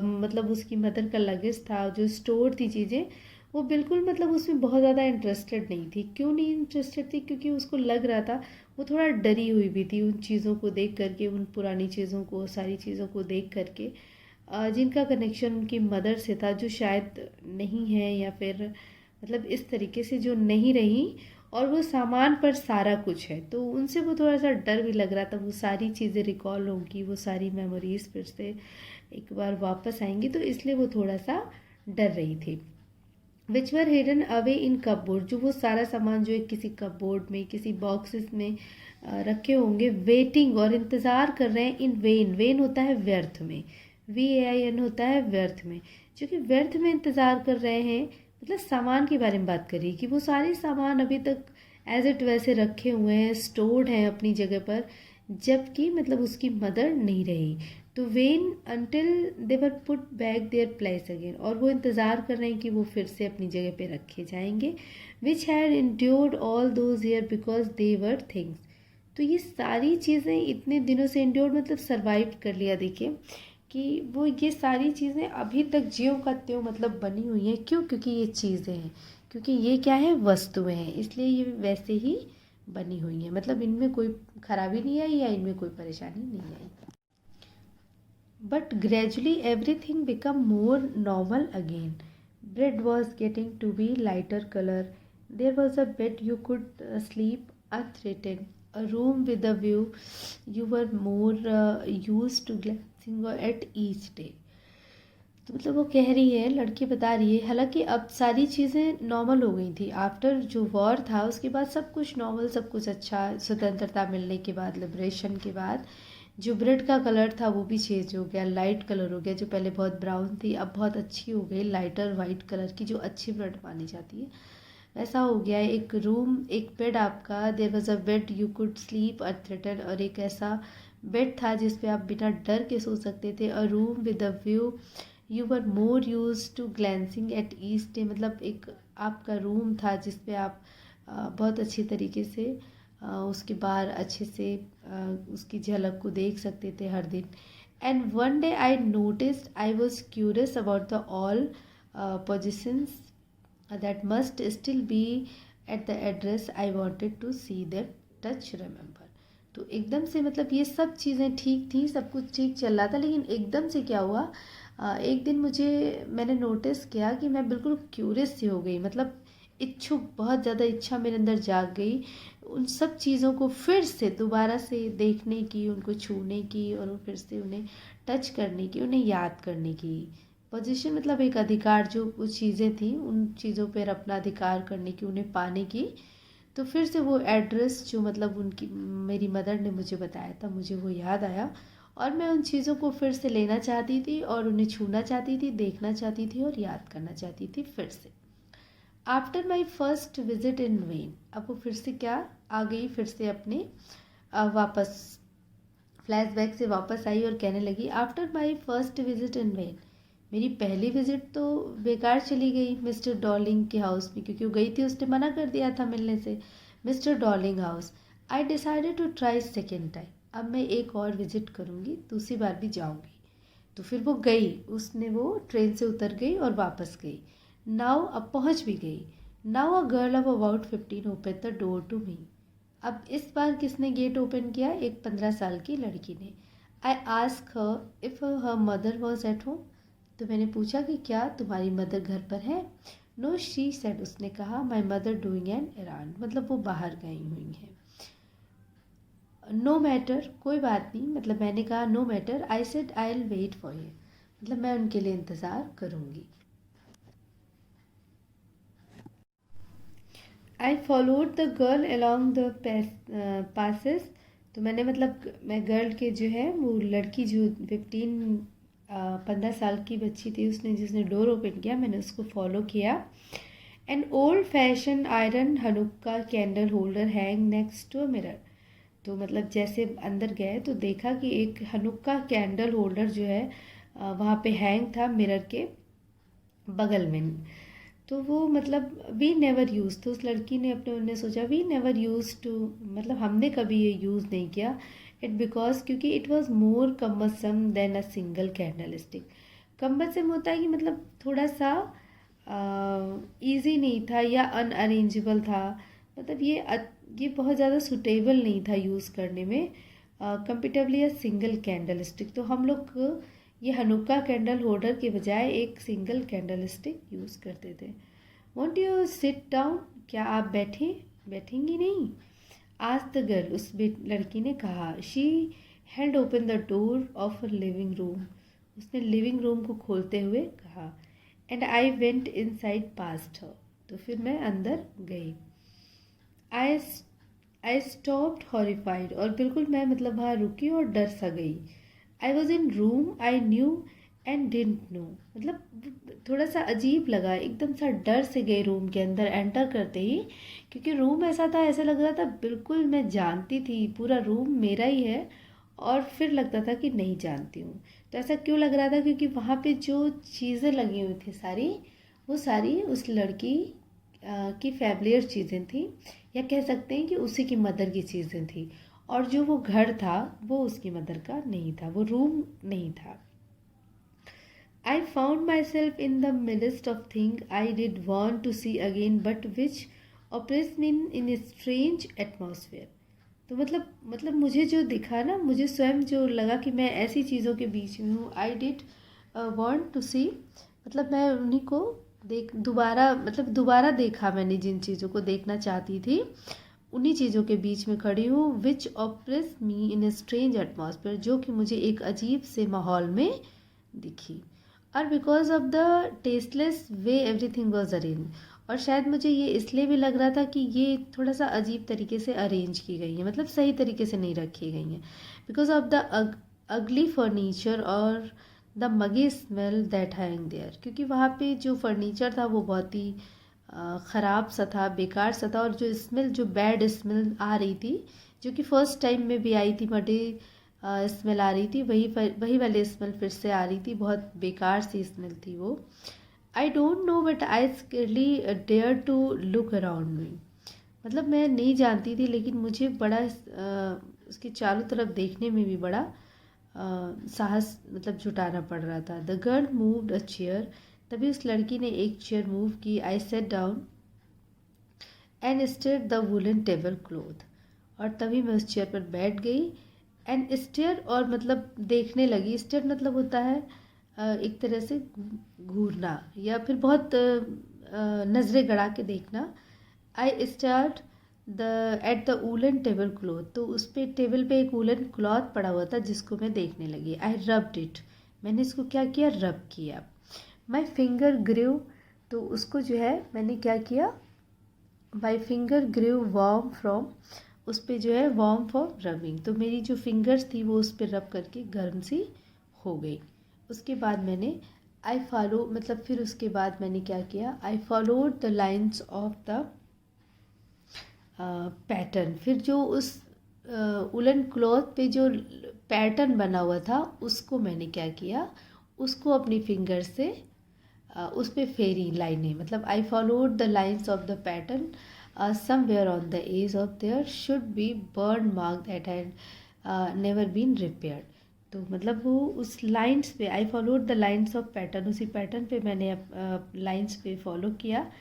मतलब उसकी मदर का लगेज था, जो स्टोर थी चीज़ें, वो बिल्कुल मतलब उसमें बहुत ज़्यादा इंटरेस्टेड नहीं थी। क्यों नहीं इंटरेस्टेड थी? क्योंकि उसको लग रहा था, वो थोड़ा डरी हुई भी थी उन चीज़ों को देख करके, उन पुरानी चीज़ों को, सारी चीज़ों को देख करके, जिनका कनेक्शन उनकी मदर से था, जो शायद नहीं है या फिर मतलब इस तरीके से जो नहीं रही, और वो सामान पर सारा कुछ है, तो उनसे वो थोड़ा सा डर भी लग रहा था। वो सारी चीज़ें रिकॉल होंगी, वो सारी मेमोरीज फिर से एक बार वापस आएंगी, तो इसलिए वो थोड़ा सा डर रही थी। विच वर हिडन अवे इन कपबोर्ड, जो वो सारा सामान जो है किसी कपबोर्ड में, किसी बॉक्सेस में रखे होंगे, वेटिंग और इंतज़ार कर रहे हैं, इन वेन, वेन होता है व्यर्थ में, VAIN होता है व्यर्थ में, जो कि व्यर्थ में इंतज़ार कर रहे हैं, मतलब सामान के बारे में बात करिए कि वो सारे सामान अभी तक एज इट वैसे रखे हुए हैं, स्टोर्ड हैं अपनी जगह पर, जबकि मतलब उसकी मदर नहीं रही। तो when until they were put back their place again, और वो इंतज़ार कर रहे हैं कि वो फिर से अपनी जगह पे रखे जाएंगे, which had endured all those year because they were things. तो ये सारी चीज़ें इतने दिनों से इंड्योर्ड मतलब सर्वाइव कर लिया। देखिए कि वो ये सारी चीज़ें अभी तक ज्यों का त्यों मतलब बनी हुई हैं। क्यों? क्योंकि ये चीज़ें हैं, क्योंकि ये क्या है, वस्तुएं हैं, इसलिए ये वैसे ही बनी हुई हैं, मतलब इनमें कोई खराबी नहीं आई या इनमें कोई परेशानी नहीं आई। But gradually everything became more normal again. Bread was getting to be lighter color. There was a bed you could sleep unthreatened. A room with a view. You were more used to glancing at each day. तो मतलब वो कह रही है, लड़की बता रही है, हालांकि अब सारी चीज़ें नॉर्मल हो गई थी। आफ्टर जो वॉर था उसके बाद सब कुछ नॉर्मल, सब कुछ अच्छा, स्वतंत्रता मिलने के बाद, लिबरेशन के बाद जो ब्रेड का कलर था वो भी चेंज हो गया, लाइट कलर हो गया। जो पहले बहुत ब्राउन थी अब बहुत अच्छी हो गई, लाइटर वाइट कलर की, जो अच्छी ब्रेड मानी जाती है वैसा हो गया। एक रूम, एक बेड आपका, there was a bed you could sleep unthreatened, और एक ऐसा बेड था जिस पे आप बिना डर के सो सकते थे। A room with a view, you were more use to glancing at east day, मतलब एक आपका रूम था जिस पे आप बहुत अच्छी तरीके से उसके बाहर अच्छे से उसकी झलक को देख सकते थे हर दिन। And one day I noticed, I was curious about the all positions that must still be at the address I wanted to see that touch remember. तो एकदम से मतलब ये सब चीज़ें ठीक थी, सब कुछ ठीक चल रहा था, लेकिन एकदम से क्या हुआ, एक दिन मैंने नोटिस किया कि मैं बिल्कुल क्यूरियस सी हो गई, मतलब इच्छुक, बहुत ज़्यादा इच्छा मेरे अंदर जाग गई उन सब चीज़ों को फिर से दोबारा से देखने की, उनको छूने की, और फिर से उन्हें टच करने की, उन्हें याद करने की। पोजीशन मतलब एक अधिकार, जो वो चीज़ें थी उन चीज़ों पर अपना अधिकार करने की, उन्हें पाने की। तो फिर से वो एड्रेस जो मतलब उनकी, मेरी मदर ने मुझे बताया था, मुझे वो याद आया, और मैं उन चीज़ों को फिर से लेना चाहती थी और उन्हें छूना चाहती थी, देखना चाहती थी और याद करना चाहती थी फिर से। After my first visit in when, अब वो फिर से क्या आ गई, फिर से अपने वापस फ्लैशबैक से वापस आई और कहने लगी, after my first visit in when मेरी पहली विज़िट तो बेकार चली गई मिस्टर डॉर्लिंग के हाउस में, क्योंकि वो गई थी, उसने मना कर दिया था मिलने से। Mr Darling house. I decided to try second time. अब मैं एक और विज़िट करूँगी, दूसरी बार भी जाऊँगी। तो फिर वो गई, उसने वो ट्रेन से उतर गई और वापस गई। नाउ अब पहुँच भी गई। Now a girl of about 15 open the door to me. अब इस बार किसने गेट ओपन किया? एक 15 साल की लड़की ने। I ask her if her mother was at home. तो मैंने पूछा कि क्या तुम्हारी मदर घर पर है? नो शी सेड, उसने कहा, माई मदर डूइंग एन एरांड, मतलब वो बाहर गई हुई हैं। नो मैटर, कोई बात नहीं, मतलब मैंने कहा no matter, I said I will wait for you, मतलब मैं उनके लिए इंतज़ार करूँगी। I followed the girl along the passes. तो मैंने मतलब मैं गर्ल के जो है वो लड़की जो 15 साल की बच्ची थी, उसने जिसने डोर ओपन किया, मैंने उसको फॉलो किया। An old fashion iron Hanukkah candle holder hang next to a mirror. तो मतलब जैसे अंदर गए तो देखा कि एक हनुक्का कैंडल होल्डर जो है वहाँ पे हैंग था मिरर के बगल में। तो वो मतलब वी नेवर यूज़, तो उस लड़की ने अपने उन्हें सोचा वी नेवर यूज़ टू, मतलब हमने कभी ये यूज़ नहीं किया। इट बिकॉज क्योंकि it was more cumbersome than a single candlestick. Cumbersome होता है कि मतलब थोड़ा सा इजी नहीं था या अनअरेंजेबल था, मतलब ये बहुत ज़्यादा सुटेबल नहीं था यूज़ करने में कंपेरेटिवली अ सिंगल कैंडल स्टिक। तो हम लोग ये हनुक्का कैंडल होल्डर के बजाय एक सिंगल कैंडल स्टिक यूज़ करते थे। वॉन्ट यू सिट डाउन, क्या आप बैठेंगी नहीं? आज द गर्ल, उस लड़की ने कहा। She held open the door of a living room, उसने लिविंग रूम को खोलते हुए कहा। And I went inside past her, तो फिर मैं अंदर गई। आई आई स्टॉप्ड हॉरिफाइड, और बिल्कुल मैं मतलब वहाँ रुकी और डर सा गई। I was in room I knew and didn't know, मतलब थोड़ा सा अजीब लगा, एकदम सा डर से गई रूम के अंदर एंटर करते ही, क्योंकि रूम ऐसा था, ऐसा लग रहा था बिल्कुल मैं जानती थी, पूरा रूम मेरा ही है, और फिर लगता था कि नहीं जानती हूँ। तो ऐसा क्यों लग रहा था? क्योंकि वहाँ पे जो चीज़ें लगी हुई थी सारी, वो सारी उस लड़की की फैमिलियर चीज़ें थी, या कह सकते हैं कि उसी की मदर की चीज़ें थी। और जो वो घर था वो उसकी मदर का नहीं था, वो रूम नहीं था। I found myself in the midst of thing I did want to see again but which oppress mean in strange atmosphere. तो मतलब मुझे जो दिखा ना, मुझे स्वयं जो लगा कि मैं ऐसी चीज़ों के बीच में हूँ। आई डिड वॉन्ट टू सी, मतलब मैं उन्हीं को दोबारा देखा, मैंने जिन चीज़ों को देखना चाहती थी उन्हीं चीज़ों के बीच में खड़ी हूँ। Which oppress me in a strange atmosphere, जो कि मुझे एक अजीब से माहौल में दिखी। और because of the tasteless way everything was arrange, और शायद मुझे ये इसलिए भी लग रहा था कि ये थोड़ा सा अजीब तरीके से अरेंज की गई है, मतलब सही तरीके से नहीं रखी गई हैं। Because of the ugly furniture और the muggy smell that hang there, क्योंकि वहाँ पे जो फर्नीचर था वो बहुत ही ख़राब सा था, बेकार सा था, और जो स्मेल, जो बैड स्मेल आ रही थी, जो कि फ़र्स्ट टाइम में भी आई थी, मडी स्मेल आ रही थी, वही वाली स्मेल फिर से आ रही थी, बहुत बेकार सी स्मेल थी वो। I don't know but I scarcely dare to look around me, मतलब मैं नहीं जानती थी लेकिन मुझे बड़ा उसके चारों तरफ देखने में भी बड़ा साहस मतलब जुटाना पड़ रहा था। The girl moved a chair, तभी उस लड़की ने एक चेयर मूव की। I sat down and stare the woollen tablecloth, और तभी मैं उस चेयर पर बैठ गई। एंड स्टेयर, और मतलब देखने लगी। स्टेयर मतलब होता है एक तरह से घूरना, या फिर बहुत नज़रें गड़ा के देखना। I start the at the woollen table cloth, तो उस पर टेबल पे एक वूलन क्लॉथ पड़ा हुआ था जिसको मैं देखने लगी। आई रब्ड इट, मैंने इसको क्या किया? रब किया। माई फिंगर ग्रेव, तो उसको जो है मैंने क्या किया? My finger grave warm from, उस पर जो है वार्म फॉर रबिंग, तो मेरी जो फिंगर्स थी वो उस पर रब करके गर्म सी हो गई। उसके बाद मैंने आई फॉलो, मतलब फिर उसके बाद मैंने क्या किया? आई followed the lines of the pattern, फिर जो उस उलन क्लॉथ पे जो पैटर्न बना हुआ था उसको मैंने क्या किया? उसको अपनी फिंगर से उस पर फेरी लाइनें, मतलब I followed the lines of the pattern somewhere on the edge of there should be burn mark that had never been repaired. तो मतलब वो उस लाइन्स पे, I followed the lines of pattern, उसी पैटर्न पे मैंने लाइन्स पे follow किया।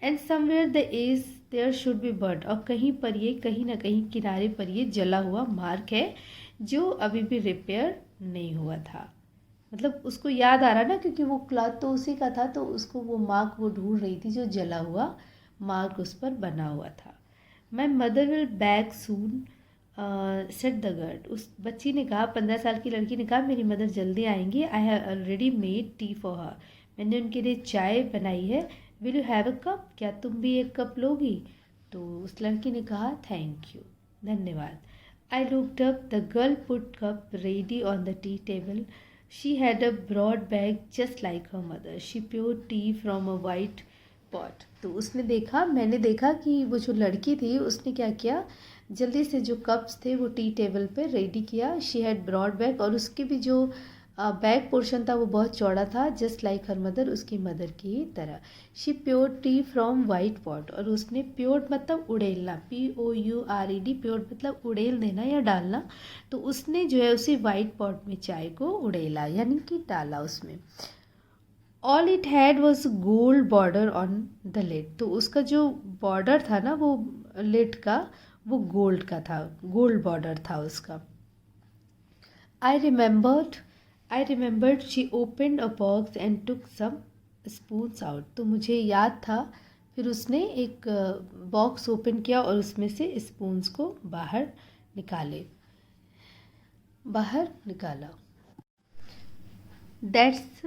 And somewhere the edge there should be burn, और कहीं पर ये, कहीं ना कहीं किनारे पर ये जला हुआ मार्क है जो अभी भी रिपेयर नहीं हुआ था। मतलब उसको याद आ रहा ना, क्योंकि वो क्लॉथ तो उसी का था, तो उसको वो मार्क वो ढूंढ रही थी जो जला हुआ मार्क उस पर बना हुआ था। My mother will back soon set the girl, उस बच्ची ने कहा, 15 साल की लड़की ने कहा, मेरी मदर जल्दी आएंगी। I have already made tea for her, मैंने उनके लिए चाय बनाई है। Will you have a cup, क्या तुम भी एक कप लोगी? तो उस लड़की ने कहा थैंक यू, धन्यवाद। आई looked up, the girl put cup ready on the tea table. She had a broad bag just like her mother. She poured tea from a white pot. तो उसने देखा, मैंने देखा कि वो जो लड़की थी उसने क्या किया, जल्दी से जो कप्स थे वो टी टेबल पे रेडी किया। शी हैड ब्रॉड बैग, और उसके भी जो बैक पोर्शन था वो बहुत चौड़ा था, जस्ट लाइक हर मदर, उसकी मदर की ही तरह। She pure T from white pot, और उसने प्योर मतलब उड़ेलना, POURED, प्योर मतलब उड़ेल देना या डालना। तो उसने जो है उसी वाइट पॉट में चाय को उड़ेला, यानी कि डाला उसमें। All it had was gold border on the lid, तो उसका जो बॉर्डर था ना वो लिड का, वो गोल्ड का था, गोल्ड बॉर्डर था उसका। I remembered she opened a box and took some spoons out, तो मुझे याद था, फिर उसने एक बॉक्स ओपन किया और उसमें से स्पून्स को बाहर निकाला। दैट्स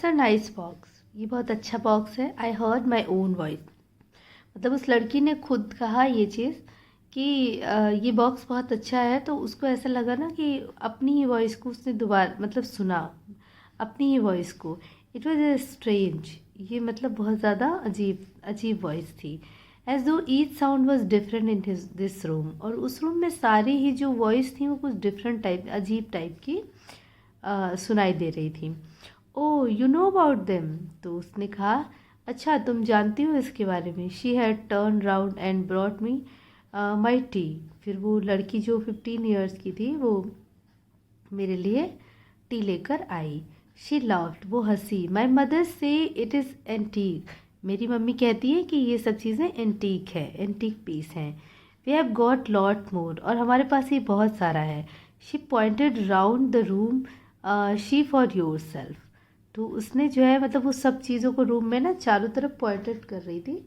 अ नाइस बॉक्स, ये बहुत अच्छा बॉक्स है। I heard my own voice, मतलब उस लड़की ने खुद कहा ये चीज़ कि ये बॉक्स बहुत अच्छा है, तो उसको ऐसा लगा ना कि अपनी ही वॉइस को उसने दोबारा मतलब सुना, अपनी ही वॉइस को। इट वॉज ए स्ट्रेंज, ये मतलब बहुत ज़्यादा अजीब वॉइस थी। एज दो each sound was different in this room, और उस रूम में सारी ही जो वॉइस थी वो कुछ डिफरेंट टाइप, अजीब टाइप की सुनाई दे रही थी। ओ यू नो अबाउट देम, तो उसने कहा अच्छा तुम जानती हो इसके बारे में। She had turn round and brought me my T, फिर वो लड़की जो 15 ईयर्स की थी वो मेरे लिए टी लेकर आई। शी लाफ्ड, वो हंसी। My mother say it is antique, मेरी मम्मी कहती है कि ये सब चीज़ें एंटीक है, एंटीक पीस हैं। We have got lot more, और हमारे पास ये बहुत सारा है। She pointed round the room, she for yourself, तो उसने जो है मतलब वो सब चीज़ों को रूम में ना चारों तरफ पॉइंटेड कर रही थी,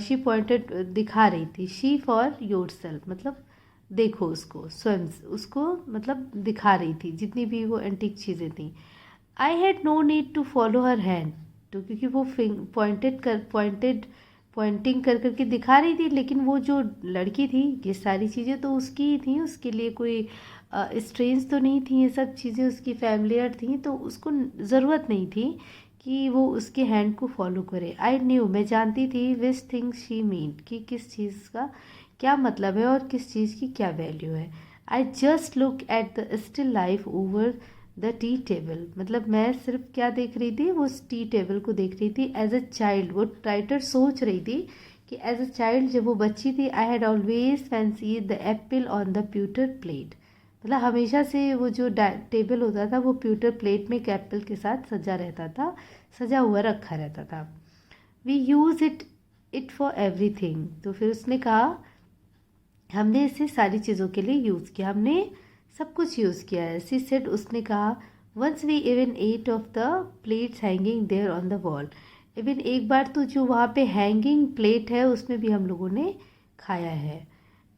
शी पॉइंटेड दिखा रही थी। शी फॉर योर सेल्फ मतलब देखो उसको, स्वयं उसको मतलब दिखा रही थी जितनी भी वो एंटीक चीज़ें थी। I had no need to follow her hand, तो क्योंकि वो पॉइंटिंग कर करके दिखा रही थी, लेकिन वो जो लड़की थी ये सारी चीज़ें तो उसकी ही थी, उसके लिए कोई स्ट्रेंज तो नहीं थी, ये सब चीज़ें उसकी फैमिलियर थी, तो उसको ज़रूरत नहीं थी कि वो उसके हैंड को फॉलो करे। आई न्यू, मैं जानती थी, विच थिंग्स शी मीन, कि किस चीज़ का क्या मतलब है और किस चीज़ की क्या वैल्यू है। I just look at the still life over the tea table, मतलब मैं सिर्फ क्या देख रही थी, वो टी टेबल को देख रही थी। एज अ चाइल्ड, वो राइटर सोच रही थी कि एज अ चाइल्ड जब वो बच्ची थी, I had always fancy the Apple on the pewter plate, मतलब हमेशा से वो जो टेबल होता था वो प्यूटर प्लेट में एक एप्पल के साथ सजा रहता था, सजा हुआ रखा रहता था। We use it for everything, तो फिर उसने कहा हमने इसे सारी चीज़ों के लिए यूज़ किया, हमने सब कुछ यूज़ किया है। सी सेड, उसने कहा once we even ate off the plates hanging there on the wall, even एक बार तो जो वहाँ पे हैंगिंग प्लेट है उसमें भी हम लोगों ने खाया है।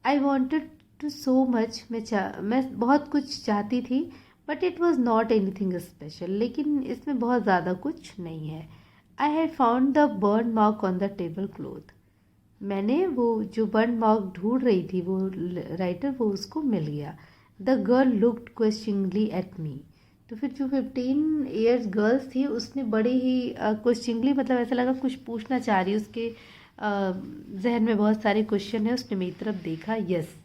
I wanted to so much, मैं बहुत कुछ चाहती थी, but it was not anything special, लेकिन इसमें बहुत ज़्यादा कुछ नहीं है। I had found the burn mark on the tablecloth, मैंने वो जो बर्न मार्क ढूंढ रही थी वो राइटर, वो उसको मिल गया। The girl looked questioningly at me, तो फिर जो 15 ईयर्स गर्ल्स थी उसने बड़े ही क्वेश्चनिंगली, मतलब ऐसा लगा कुछ पूछना चाह रही, उसके जहन में बहुत सारे क्वेश्चन है, उसने मेरी तरफ देखा। यस,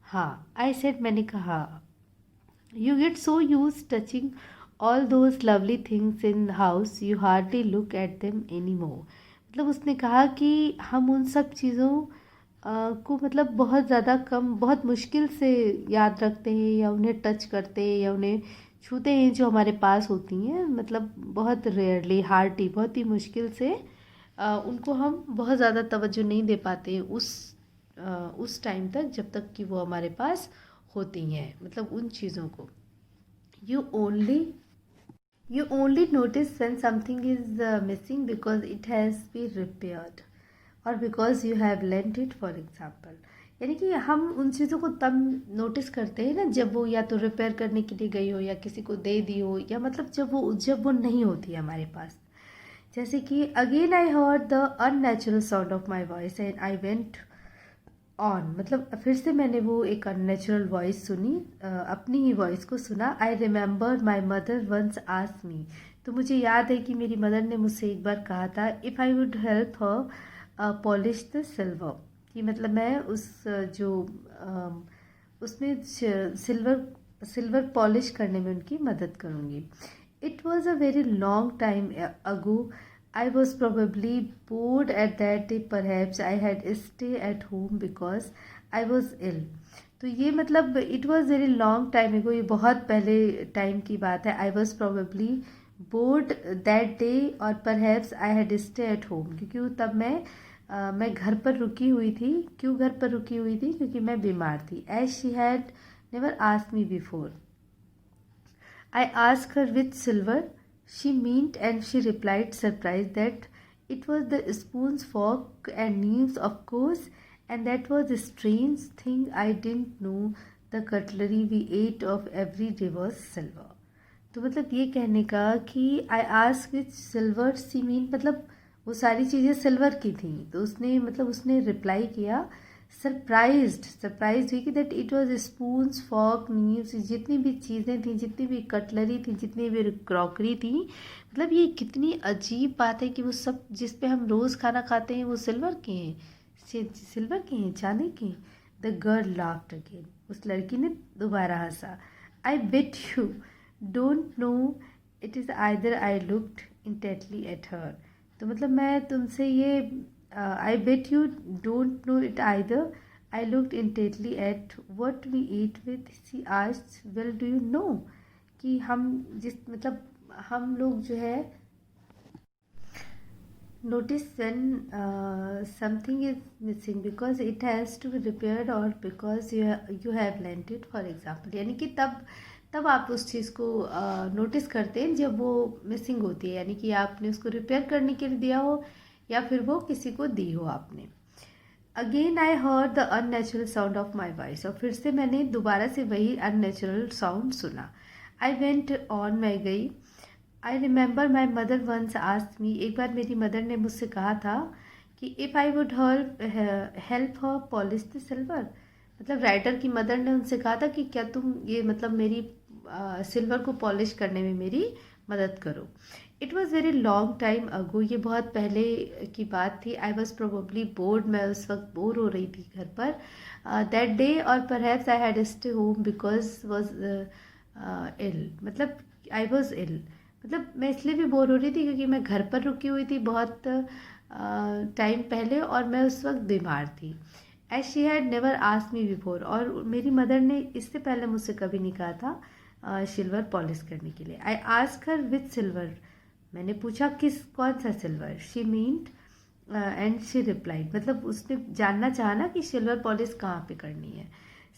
हाँ। आई सेड, मैंने कहा। You get so use touching all those lovely things in the house you hardly look at them any more. मतलब उसने कहा कि हम उन सब चीज़ों को मतलब बहुत ज़्यादा कम, बहुत मुश्किल से याद रखते हैं या उन्हें टच करते हैं या उन्हें छूते हैं जो हमारे पास होती हैं। मतलब बहुत रेयरली, हार्डली, बहुत ही मुश्किल से उनको हम बहुत ज़्यादा तवज्जो नहीं दे पाते हैं उस टाइम तक जब तक कि वो हमारे पास होती हैं। मतलब उन चीज़ों को you only you only notice when something is missing because it has been repaired or because you have lent it for example। यानी कि हम उन चीज़ों को तब नोटिस करते हैं ना जब वो या तो रिपेयर करने के लिए गई हो या किसी को दे दी हो, या मतलब जब वो नहीं होती है हमारे पास। जैसे कि again I heard the unnatural sound of my voice and I went on. मतलब फिर से मैंने वो एक अननेचुरल वॉइस सुनी, अपनी ही वॉइस को सुना। I remember my mother once asked me. तो मुझे याद है कि मेरी मदर ने मुझसे एक बार कहा था if I would help her polish the silver, कि मतलब मैं उसमें सिल्वर पॉलिश करने में उनकी मदद करूँगी। It was a very long time ago. I was probably bored at that day. Perhaps I had stay at home because I was ill. तो ये मतलब it was very long time ago, ये बहुत पहले टाइम की बात है। I was probably bored that day और perhaps I had stay at home, क्योंकि तब मैं घर पर रुकी हुई थी। क्यों घर पर रुकी हुई थी? क्योंकि मैं बीमार थी। As she had never asked me before. I asked her which silver she meant, and she replied, surprised, that it was the spoons, fork, and knives, of course, and that was a strange thing. I didn't know the cutlery we ate of every day was silver. तो मतलब ये कहने का कि I ask which silver see mean, मतलब वो सारी चीज़ें सिल्वर की थी। तो उसने रिप्लाई किया सरप्राइज हुई कि that it was spoons, fork, knives, जितनी भी चीज़ें थी, जितनी भी कटलरी थी, जितनी भी क्रॉकरी थी। मतलब ये कितनी अजीब बात है कि वो सब जिस पे हम रोज़ खाना खाते हैं वो सिल्वर के हैं, चांदी के हैं। The girl laughed again. उस लड़की ने दोबारा हंसा। I bet you don't know it is either. I looked intently at her. तो मतलब मैं तुमसे ये I bet you don't know it either. I looked intently at what we eat with. She asked, well, do you know? कि हम लोग जो है notice when something is missing because it has to be repaired or because you have lent it for example। यानी कि तब आप उस चीज़ को नोटिस करते हैं जब वो मिसिंग होती है, यानी कि आपने उसको रिपेयर करने के लिए दिया हो या फिर वो किसी को दी हो आपने। Again I heard the unnatural sound of my voice. और फिर से मैंने दोबारा से वही अननेचुरल साउंड सुना। आई वेंट ऑन, मैं गई। I remember my mother once asked me. एक बार मेरी मदर ने मुझसे कहा था कि if I would help her polish the silver. मतलब राइटर की मदर ने उनसे कहा था कि क्या तुम ये मतलब मेरी सिल्वर को पॉलिश करने में मेरी मदद करो। It was very long time ago. ये बहुत पहले की बात थी। I was probably bored. मैं उस वक्त बोर हो रही थी घर पर दैट डे, और perhaps I had stay home because was ill. मतलब आई वॉज इल, मतलब मैं इसलिए भी बोर हो रही थी क्योंकि मैं घर पर रुकी हुई थी बहुत टाइम पहले और मैं उस वक्त बीमार थी। As she had never asked me before. और मेरी मदर ने इससे पहले मुझसे कभी नहीं कहा था सिल्वर पॉलिश करने के लिए। I ask her with silver. मैंने पूछा कौन सा silver. She meant and she replied. मतलब उसने जानना चाहा ना कि सिल्वर पॉलिश कहाँ पे करनी है।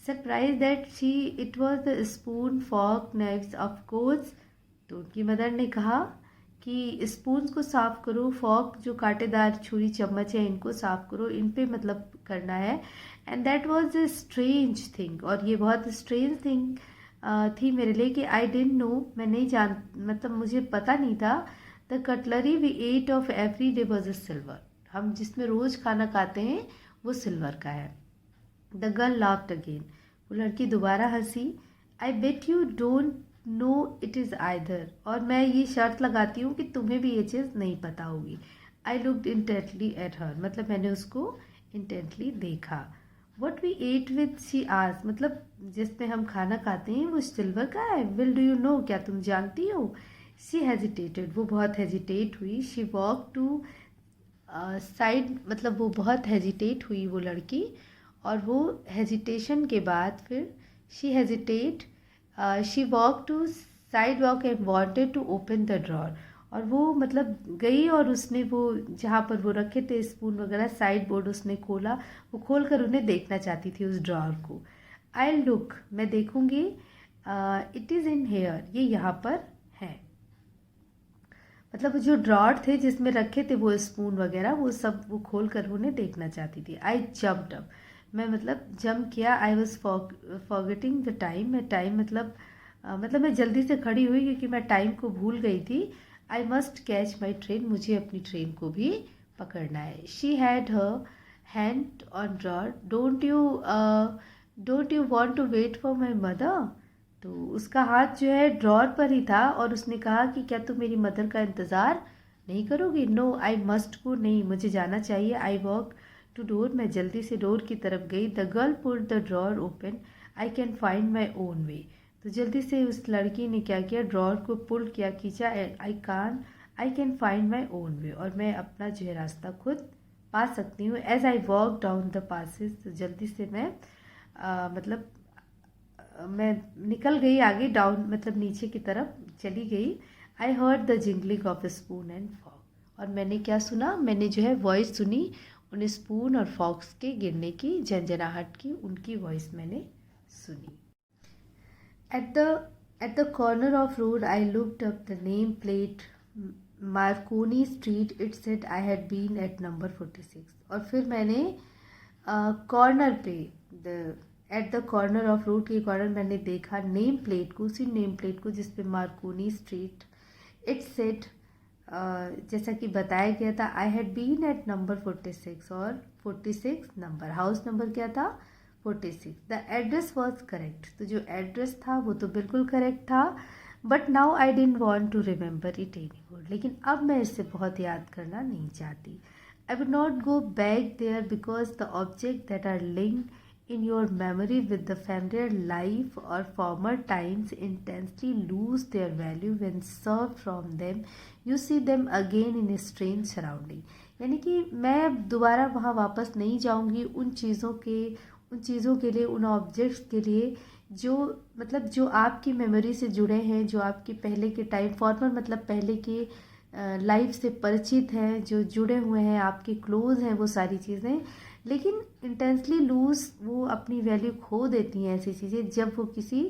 Surprise that it was the spoon, fork, knifes, of course. तो उनकी मदर ने कहा कि स्पून को साफ़ करो, फॉर्क जो कांटेदार छुरी चम्मच है इनको साफ़ करो, इन पे मतलब करना है। And that was a strange thing. और ये बहुत स्ट्रेंज थिंग थी मेरे लिए कि आई डिडंट नो, मैं नहीं जान, मतलब मुझे पता नहीं था। The cutlery we ate off every day was a silver. हम जिसमें रोज़ खाना खाते हैं वो सिल्वर का है। The girl laughed again. वो लड़की दोबारा हंसी। I bet you don't know it is either. और मैं ये शर्त लगाती हूँ कि तुम्हें भी ये चीज़ नहीं पता होगी। I looked intently at her. मतलब मैंने उसको इंटेंटली देखा। What we at with she आज, मतलब जिसमें हम खाना खाते हैं वो सिल्वर का है। विल डू यू नो, क्या तुम जानती हो। शी हेजिटेटेड, वो बहुत हेजिटेट हुई। शी वॉक टू साइड, मतलब वो बहुत हेजिटेट हुई वो लड़की। और वो हेजिटेशन के बाद फिर she hesitate, she walk to side walk and wanted to open the drawer. और वो मतलब गई और उसने वो जहाँ पर वो रखे थे स्पून वगैरह, साइड बोर्ड उसने खोला। वो खोल कर उन्हें देखना चाहती थी उस ड्रॉर को। आई लुक, मैं देखूंगी। इट इज़ इन हेयर, ये यहाँ पर है। मतलब वो जो ड्रॉर थे जिसमें रखे थे वो स्पून वगैरह, वो सब वो खोल कर उन्हें देखना चाहती थी। आई जम्प्ड अप, मैं मतलब जंप किया। I was forgetting the time, मैं टाइम मतलब मैं जल्दी से खड़ी हुई क्योंकि मैं टाइम को भूल गई थी। I must catch my train, मुझे अपनी ट्रेन को भी पकड़ना है। She had her hand on drawer, don't you want to wait for my mother. तो उसका हाथ जो है ड्रॉर पर ही था और उसने कहा कि क्या तुम मेरी मदर का इंतज़ार नहीं करोगी। नो आई मस्ट गो, नहीं मुझे जाना चाहिए। आई वॉक टू डोर, मैं जल्दी से डोर की तरफ गई। The girl put the drawer open, I can find my own way. तो जल्दी से उस लड़की ने क्या किया, ड्रॉर को पुल किया, खींचा। I can find my own way, और मैं अपना जो है रास्ता खुद पा सकती हूँ। As I walk down the passes, तो जल्दी से मैं मतलब मैं निकल गई आगे, डाउन मतलब नीचे की तरफ चली गई। I heard the jingling of spoon and fork, और मैंने क्या सुना, मैंने जो है वॉइस सुनी उन स्पून और फॉक्स के गिरने की, झंझनाहट की, उनकी वॉइस मैंने सुनी। At the corner of road I looked up the name plate, Marconi Street. It said I had been at number 46। और फिर मैंने कॉर्नर पे, the at the corner of road के कॉर्नर मैंने देखा नेम प्लेट को, उसी नेम प्लेट को जिस पे मार्कोनी स्ट्रीट। इट सेड, जैसा कि बताया गया था, I had been at number 46, और 46 नंबर, हाउस नंबर क्या था, 46। द एड्रेस वॉज करेक्ट, तो जो एड्रेस था वो तो बिल्कुल करेक्ट था। But now I dent want to remember it any more, लेकिन अब मैं इसे बहुत याद करना नहीं चाहती। I would not go back there because the object that are linked in your memory with the familiar life or former times intensely lose their value when served from them, you see them again in a strange surrounding। यानी कि मैं अब दोबारा वहाँ वापस नहीं जाऊँगी उन चीज़ों के लिए, उन ऑब्जेक्ट्स के लिए जो मतलब जो आपकी मेमोरी से जुड़े हैं, जो आपके पहले के टाइम, फॉर्मर मतलब पहले के लाइफ से परिचित हैं, जो जुड़े हुए हैं, आपके क्लोज हैं वो सारी चीज़ें। लेकिन इंटेंसली लूज, वो अपनी वैल्यू खो देती हैं ऐसी चीज़ें जब वो किसी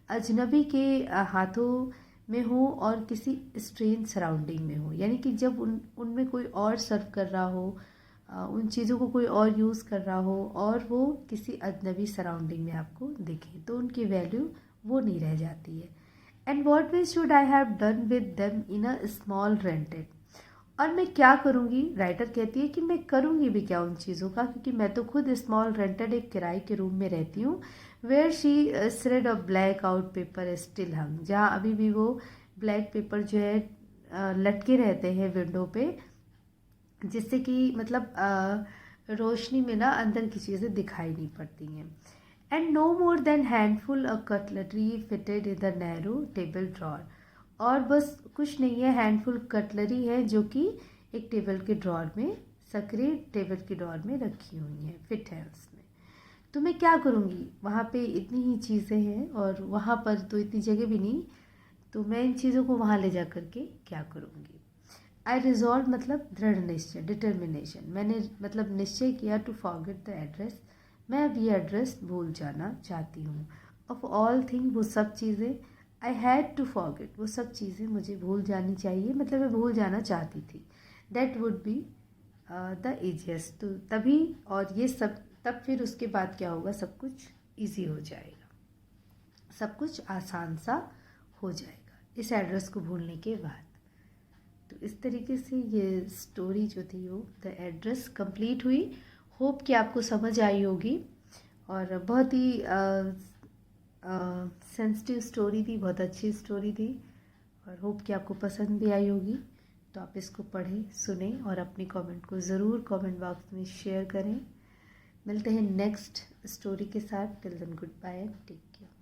अजनबी के हाथों में हो और किसी स्ट्रेंज सराउंडिंग में हो। यानी कि जब उनमें कोई और सर्व कर रहा हो, उन चीज़ों को कोई और यूज़ कर रहा हो और वो किसी अजनबी सराउंडिंग में आपको दिखे, तो उनकी वैल्यू वो नहीं रह जाती है। And what way should I have done with them in a small rented, और मैं क्या करूँगी। राइटर कहती है कि मैं करूँगी भी क्या उन चीज़ों का, क्योंकि मैं तो खुद स्मॉल रेंटेड एक किराए के रूम में रहती हूँ। Where she shred of blackout paper still hung, जहाँ अभी भी वो ब्लैक पेपर जो है लटके रहते हैं विंडो पे, जिससे कि मतलब रोशनी में ना अंदर की चीज़ें दिखाई नहीं पड़ती हैं। And no more than handful of cutlery fitted in the narrow table drawer, और बस कुछ नहीं है, हैंडफुल कटलरी है जो कि एक टेबल के ड्रॉर में, सक्रिय टेबल के ड्रॉर में रखी हुई हैं, फिट है उसमें। तो मैं क्या करूँगी, वहाँ पे इतनी ही चीज़ें हैं और वहाँ पर तो इतनी जगह भी नहीं, तो मैं इन चीज़ों को वहाँ ले जा करके क्या करूँगी। आई रिजॉल्व मतलब दृढ़ निश्चय, डिटर्मिनेशन, मैंने मतलब निश्चय किया टू फॉरगेट द एड्रेस, मैं अब ये एड्रेस भूल जाना चाहती हूँ। ऑफ ऑल थिंग, वो सब चीज़ें, आई हैड टू फॉरगेट, वो सब चीज़ें मुझे भूल जानी चाहिए, मतलब मैं भूल जाना चाहती थी। That would be the easiest, तो तभी, और ये सब तब फिर उसके बाद क्या होगा, सब कुछ ईजी हो जाएगा, सब कुछ आसान सा हो जाएगा इस एड्रेस को भूलने के बाद। तो इस तरीके से ये स्टोरी जो थी वो द एड्रेस कंप्लीट हुई। होप कि आपको समझ आई होगी, और बहुत ही सेंसिटिव स्टोरी थी, बहुत अच्छी स्टोरी थी, और होप कि आपको पसंद भी आई होगी। तो आप इसको पढ़ें, सुनें और अपनी कमेंट को ज़रूर कमेंट बॉक्स में शेयर करें। मिलते हैं नेक्स्ट स्टोरी के साथ। Till then good bye, take care.